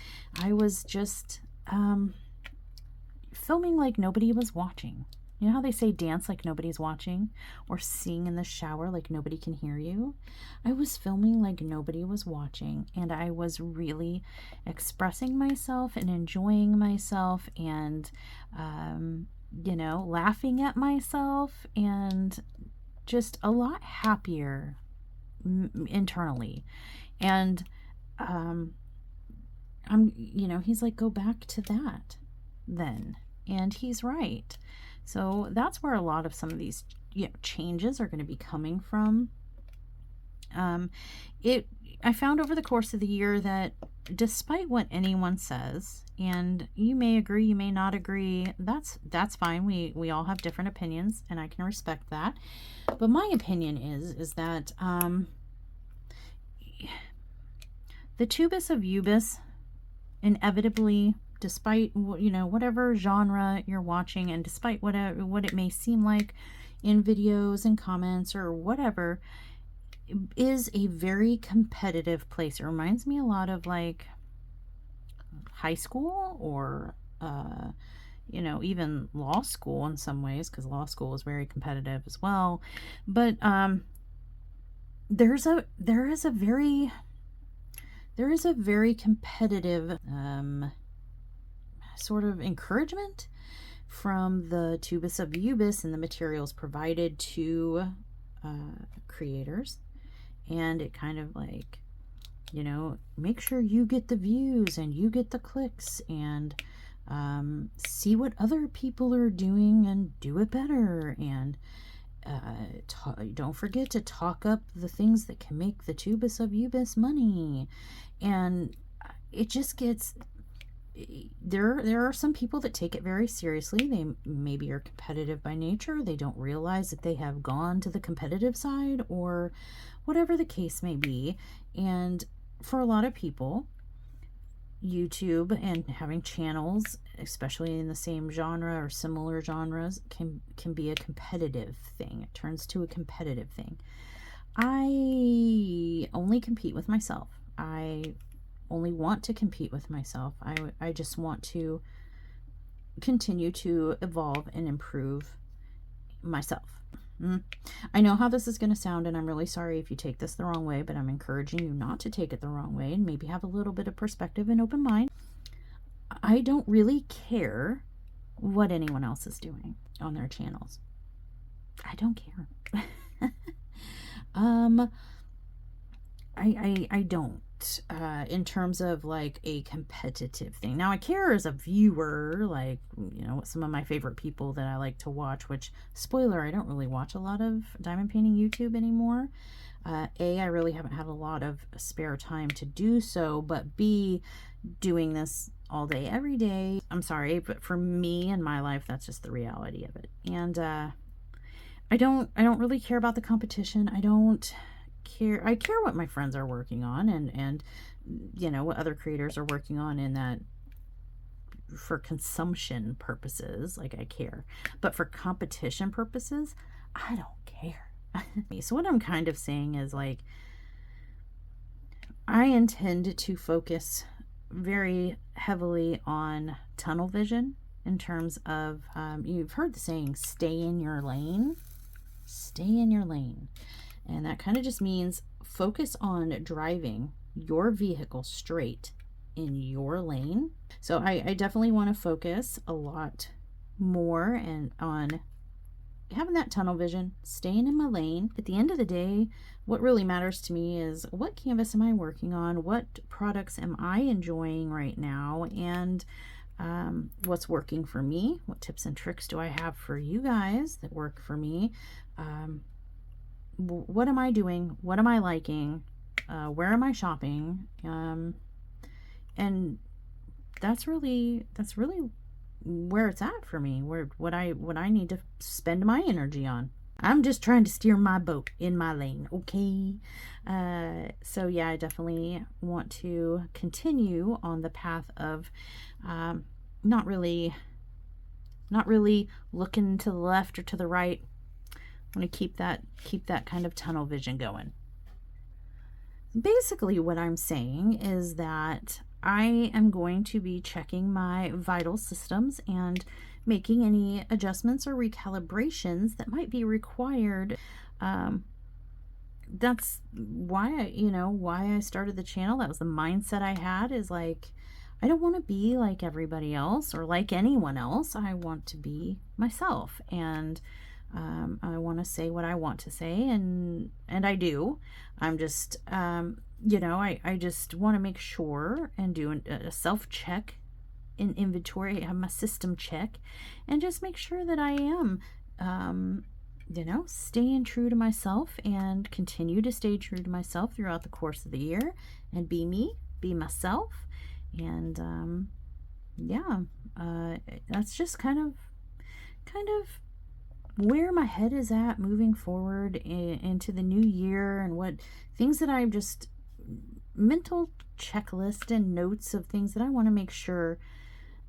just filming like nobody was watching. You know how they say dance like nobody's watching, or sing in the shower like nobody can hear you? I was filming like nobody was watching, and I was really expressing myself and enjoying myself, and you know, laughing at myself, and just a lot happier internally. And you know, he's like, go back to that then, and he's right. So that's where a lot of some of these, you know, changes are going to be coming from. I found over the course of the year that despite what anyone says, and you may agree, you may not agree, that's fine. We all have different opinions, and I can respect that. But my opinion is that the tubus of Ubis inevitably, despite, you know, whatever genre you're watching, and despite what it may seem like in videos and comments or whatever, is a very competitive place. It reminds me a lot of like high school, or you know, even law school in some ways, because law school is very competitive as well. But there is a very competitive sort of encouragement from the tubus of Ubis and the materials provided to creators. And it kind of like, you know, make sure you get the views and you get the clicks, and see what other people are doing and do it better, and don't forget to talk up the things that can make the tubus of Ubis money. And it just gets, there are some people that take it very seriously. They maybe are competitive by nature. They don't realize that they have gone to the competitive side, or whatever the case may be. And for a lot of people, YouTube and having channels, especially in the same genre or similar genres, can be a competitive thing. It turns to a competitive thing. I only compete with myself. I only want to compete with myself. I just want to continue to evolve and improve myself. I know how this is going to sound, and I'm really sorry if you take this the wrong way, but I'm encouraging you not to take it the wrong way and maybe have a little bit of perspective and open mind. I don't really care what anyone else is doing on their channels. I don't care. I don't, in terms of like a competitive thing. Now I care as a viewer, like, you know, some of my favorite people that I like to watch, which, spoiler, I don't really watch a lot of diamond painting YouTube anymore. I really haven't had a lot of spare time to do so, but B, doing this all day, every day, I'm sorry, but for me in my life, that's just the reality of it. And, I don't really care about the competition. I don't care. I care what my friends are working on and you know, what other creators are working on, in that for consumption purposes, like, I care. But for competition purposes, I don't care. So what I'm kind of saying is, like, I intend to focus very heavily on tunnel vision in terms of, you've heard the saying, stay in your lane. Stay in your lane. And that kind of just means focus on driving your vehicle straight in your lane. So I definitely want to focus a lot more and on having that tunnel vision, staying in my lane. At the end of the day, what really matters to me is, what canvas am I working on? What products am I enjoying right now? And what's working for me? What tips and tricks do I have for you guys that work for me? What am I doing? What am I liking? Where am I shopping? And that's really where it's at for me, what I need to spend my energy on. I'm just trying to steer my boat in my lane, okay? So yeah, I definitely want to continue on the path of not really looking to the left or to the right. I want to keep that kind of tunnel vision going. Basically, what I'm saying is that I am going to be checking my vital systems and making any adjustments or recalibrations that might be required. That's why I started the channel. That was the mindset I had, is like, I don't want to be like everybody else or like anyone else. I want to be myself, and I want to say what I want to say, and I do. I'm just, I just want to make sure and do a self-check in inventory, have my system check, and just make sure that I am, staying true to myself, and continue to stay true to myself throughout the course of the year, and be me, be myself. And that's just kind of where my head is at moving forward into the new year, and what things that I'm just mental checklist and notes of things that I want to make sure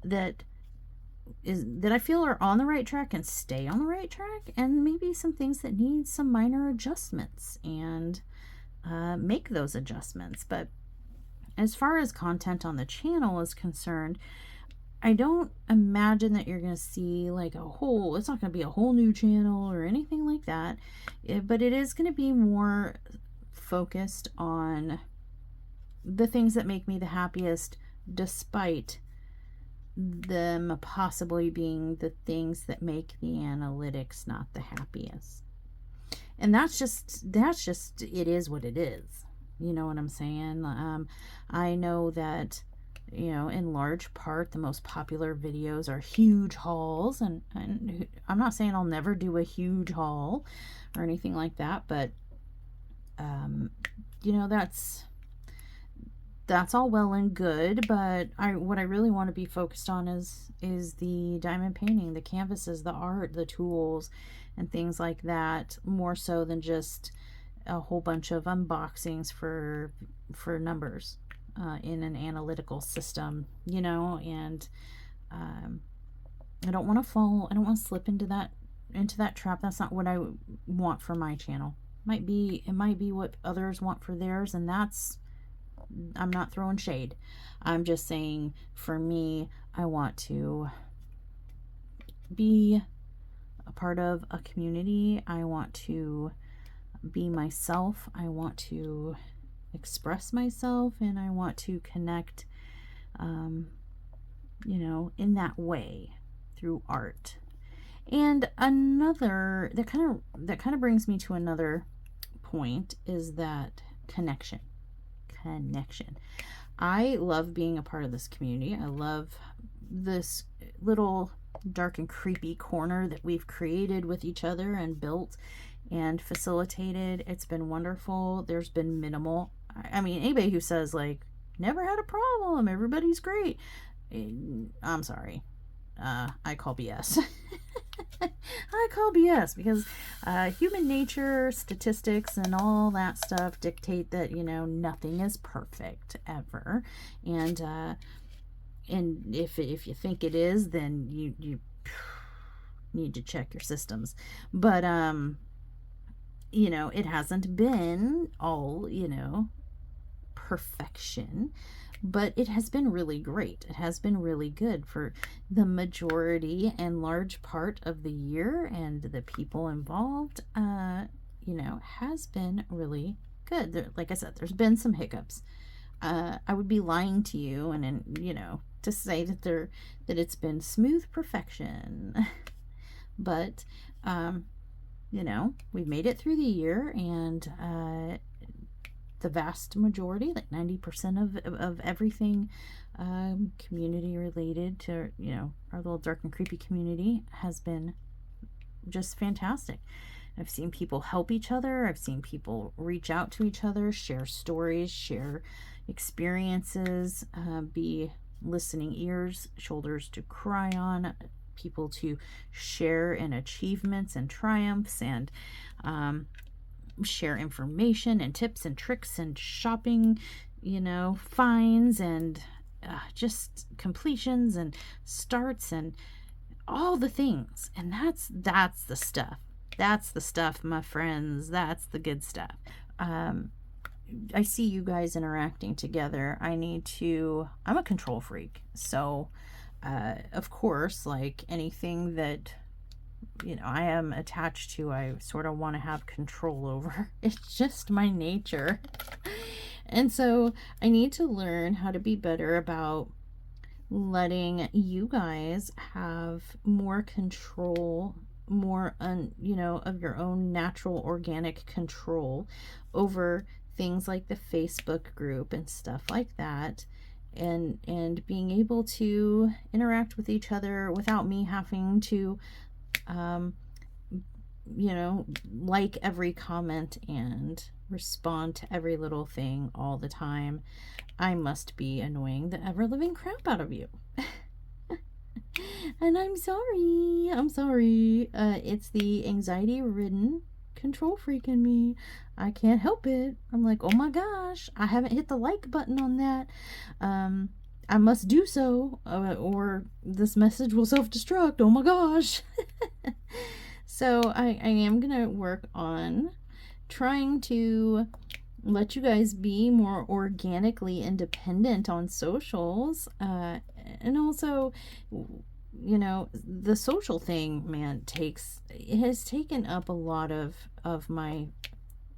that I feel are on the right track and stay on the right track, and maybe some things that need some minor adjustments, and make those adjustments. But as far as content on the channel is concerned, I don't imagine that you're going to see like it's not going to be a whole new channel or anything like that. But it is going to be more focused on the things that make me the happiest, despite them possibly being the things that make the analytics not the happiest. And that's just, it is what it is. You know what I'm saying? I know that, in large part, the most popular videos are huge hauls, and I'm not saying I'll never do a huge haul or anything like that, but that's all well and good. But what I really want to be focused on is the diamond painting, the canvases, the art, the tools, and things like that, more so than just a whole bunch of unboxings for numbers. in an analytical system, you know, and I don't want to fall, I don't want to slip into that trap. That's not what I want for my channel. It might be what others want for theirs, and I'm not throwing shade. I'm just saying, for me, I want to be a part of a community. I want to be myself. I want to express myself, and I want to connect, you know, in that way through art. And another that kind of brings me to another point is that connection. I love being a part of this community. I love this little dark and creepy corner that we've created with each other and built and facilitated. It's been wonderful. There's been minimal, I mean, anybody who says like never had a problem, everybody's great, I'm sorry. I call BS. I call BS because human nature, statistics, and all that stuff dictate that, you know, nothing is perfect ever. And if you think it is, then you need to check your systems. But you know, it hasn't been all, you know, perfection, but it has been really great. It has been really good for the majority and large part of the year, and the people involved, you know, has been really good. There, like I said, there's been some hiccups. I would be lying to you and you know, to say that it's been smooth perfection. But you know, we've made it through the year, and the vast majority, like 90% of everything community related to, you know, our little dark and creepy community has been just fantastic. I've seen people help each other. I've seen people reach out to each other, share stories, share experiences, be listening ears, shoulders to cry on, people to share in achievements and triumphs, and share information and tips and tricks and shopping, you know, finds, and just completions and starts and all the things. And that's the stuff. That's the stuff, my friends. That's the good stuff. I see you guys interacting together. I'm a control freak. So, of course, like anything that, you know, I am attached to, I sort of want to have control over. It's just my nature. And so I need to learn how to be better about letting you guys have more control, more you know, of your own natural organic control over things like the Facebook group and stuff like that, and being able to interact with each other without me having to you know, like every comment and respond to every little thing all the time. I must be annoying the ever-living crap out of you. And I'm sorry. It's the anxiety-ridden control freak in me. I can't help it. I'm like, oh my gosh, I haven't hit the like button on that. I must do so, or this message will self-destruct. Oh my gosh. So I am gonna work on trying to let you guys be more organically independent on socials, and also, you know, the social thing, man, it has taken up a lot of my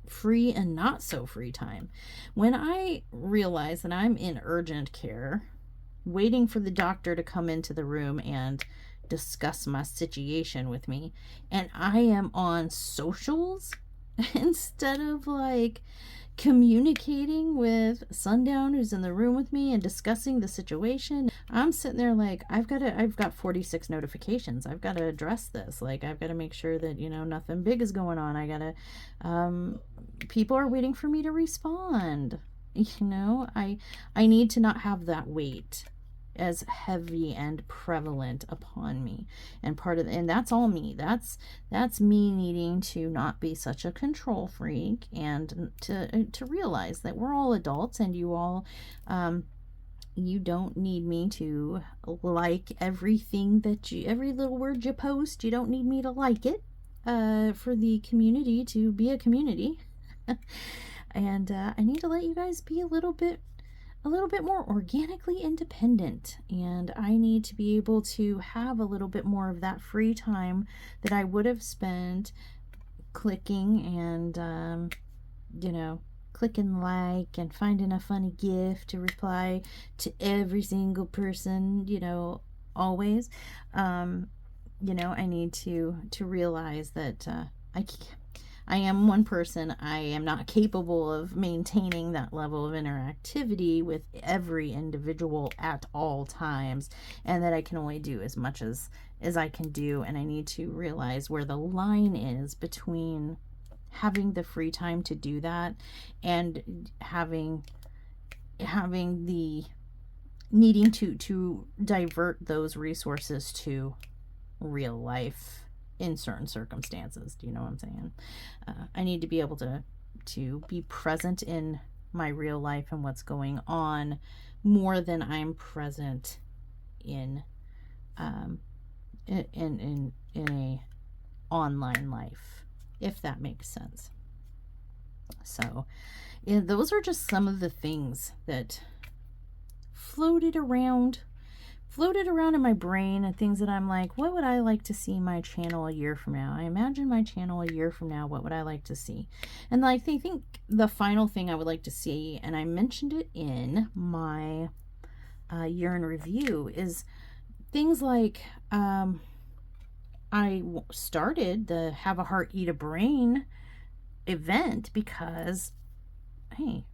free and not so free time. When I realize that I'm in urgent care, waiting for the doctor to come into the room and discuss my situation with me, and I am on socials instead of like communicating with Sundown, who's in the room with me, and discussing the situation, I'm sitting there like, I've got 46 notifications. I've got to address this. Like, I've got to make sure that, you know, nothing big is going on. I gotta, people are waiting for me to respond. You know, I need to not have that weight as heavy and prevalent upon me. And and that's all me. That's me needing to not be such a control freak, and to realize that we're all adults, and you all, you don't need me to like everything that every little word you post. You don't need me to like it, for the community to be a community. And I need to let you guys be a little bit more organically independent, and I need to be able to have a little bit more of that free time that I would have spent clicking and you know, clicking like and finding a funny gift to reply to every single person, you know, always. You know, I need to realize that I am one person. I am not capable of maintaining that level of interactivity with every individual at all times, and that I can only do as much as I can do. And I need to realize where the line is between having the free time to do that and having the needing to divert those resources to real life in certain circumstances. Do you know what I'm saying? I need to be able to be present in my real life and what's going on more than I'm present in a online life, if that makes sense. So yeah, those are just some of the things that floated around in my brain, and things that I'm like, what would I like to see my channel a year from now? I imagine my channel a year from now, what would I like to see? And like, I think the final thing I would like to see, and I mentioned it in my year in review, is things like I started the Have a Heart Eat a Brain event because, hey,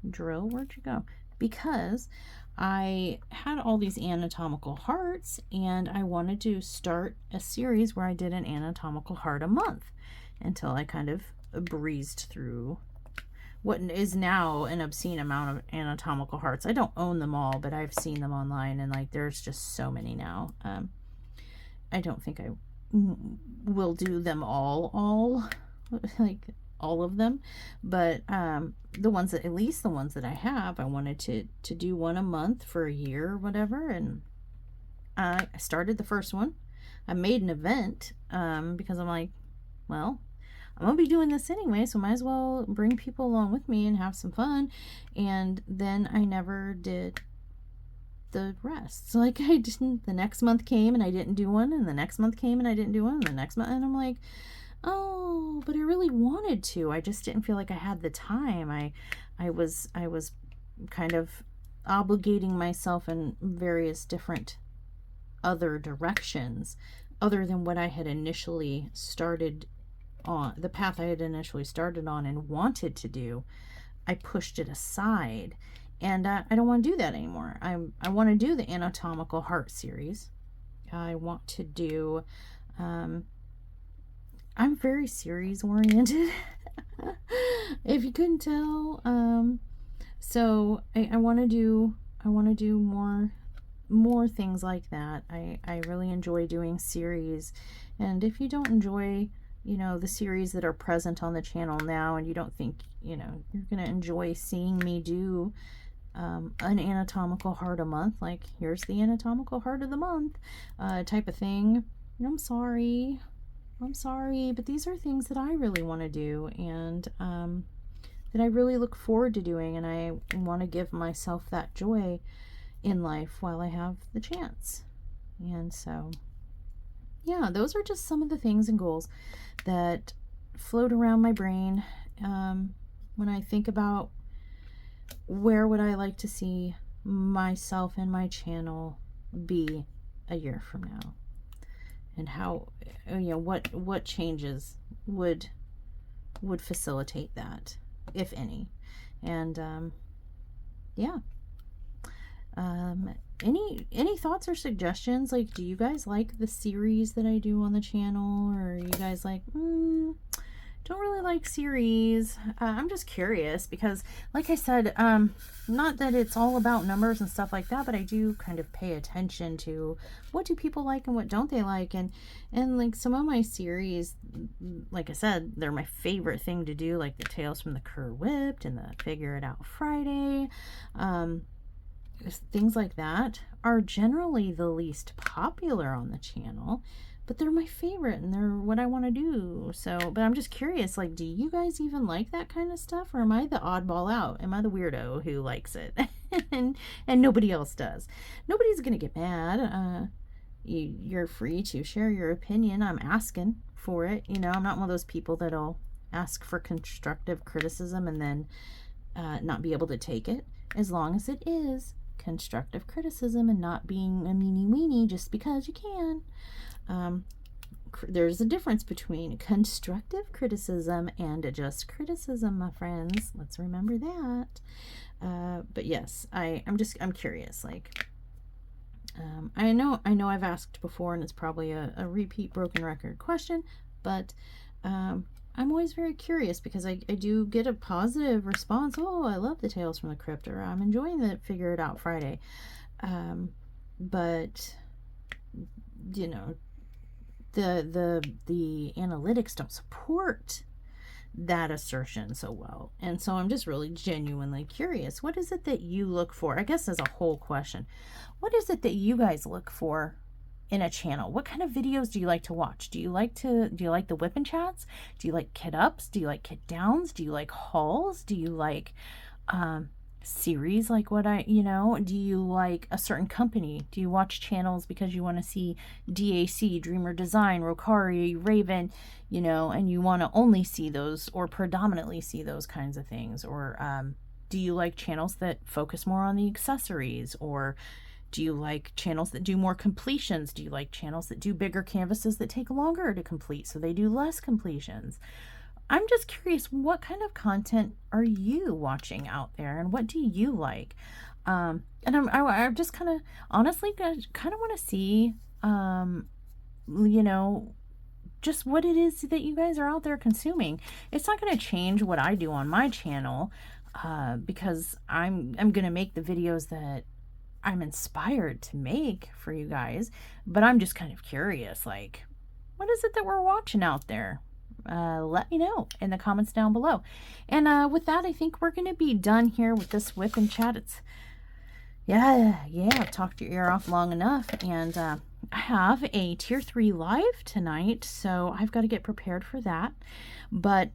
drill, where'd you go? Because I had all these anatomical hearts, and I wanted to start a series where I did an anatomical heart a month, until I kind of breezed through what is now an obscene amount of anatomical hearts. I don't own them all, but I've seen them online, and like, there's just so many now. I don't think I will do them all like all of them, but the ones that, at least the ones that I have, I wanted to do one a month for a year or whatever. And I started the first one. I made an event because I'm like, well, I'm gonna be doing this anyway, so might as well bring people along with me and have some fun. And then I never did the rest. So like, I didn't, the next month came and I didn't do one, and the next month came and I didn't do one, and the next month, and I'm like, oh, but I really wanted to. I just didn't feel like I had the time. I was kind of obligating myself in various different other directions, other than what I had initially started on, the path I had initially started on and wanted to do. I pushed it aside, and I don't want to do that anymore. I want to do the anatomical heart series. I want to do I'm very series oriented, if you couldn't tell. So I want to do more things like that. I really enjoy doing series, and if you don't enjoy, you know, the series that are present on the channel now, and you don't think, you know, you're gonna enjoy seeing me do an anatomical heart a month, like here's the anatomical heart of the month type of thing, I'm sorry, but these are things that I really want to do, and that I really look forward to doing, and I want to give myself that joy in life while I have the chance. And so, yeah, those are just some of the things and goals that float around my brain when I think about where would I like to see myself and my channel be a year from now. And how, you know, what changes would facilitate that, if any. And yeah. Any thoughts or suggestions? Like, do you guys like the series that I do on the channel, or are you guys like, don't really like series. I'm just curious because, like I said, not that it's all about numbers and stuff like that, but I do kind of pay attention to what do people like and what don't they like. And like some of my series, like I said, they're my favorite thing to do, like the Tales from the Kerr Whipped and the Figure It Out Friday. Things like that are generally the least popular on the channel, but they're my favorite and they're what I want to do. So, but I'm just curious, like, do you guys even like that kind of stuff, or am I the oddball out? Am I the weirdo who likes it and nobody else does? Nobody's gonna get mad. You're free to share your opinion. I'm asking for it. You know, I'm not one of those people that'll ask for constructive criticism and then not be able to take it, as long as it is constructive criticism and not being a meanie weenie just because you can. There's a difference between constructive criticism and just criticism, my friends. Let's remember that. But yes, I'm curious. Like, I know I've asked before, and it's probably a repeat broken record question, but I'm always very curious because I do get a positive response. Oh, I love the Tales from the Crypt, or I'm enjoying the Figure It Out Friday. But you know, the analytics don't support that assertion so well. And so I'm just really genuinely curious. What is it that you look for? I guess as a whole question, what is it that you guys look for in a channel? What kind of videos do you like to watch? Do you like the WiP'n'Chats? Do you like kit ups? Do you like kit downs? Do you like hauls? Do you like series like what do you like a certain company? Do you watch channels because you want to see DAC, Dreamer Design, Rokkari, Raven, and you want to only see those or predominantly see those kinds of things? Or do you like channels that focus more on the accessories? Or do you like channels that do more completions? Do you like channels that do bigger canvases that take longer to complete, so they do less completions? I'm just curious, what kind of content are you watching out there, and what do you like? And I just kind of honestly want to see, just what it is that you guys are out there consuming. It's not going to change what I do on my channel, because I'm going to make the videos that I'm inspired to make for you guys, but I'm just kind of curious, like, what is it that we're watching out there? Let me know in the comments down below. And with that, I think we're going to be done here with this WiP'n'Chat. It's, I've talked your ear off long enough, and I have a tier 3 live tonight, so I've got to get prepared for that. But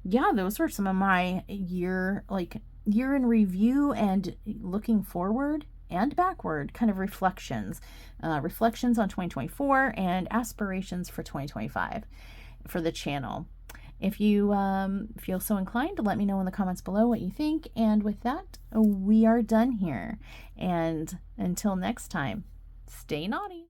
those are some of my year in review and looking forward and backward kind of reflections on 2024 and aspirations for 2025 for the channel. If you feel so inclined to let me know in the comments below what you think. And with that, we are done here. And until next time, stay naughty.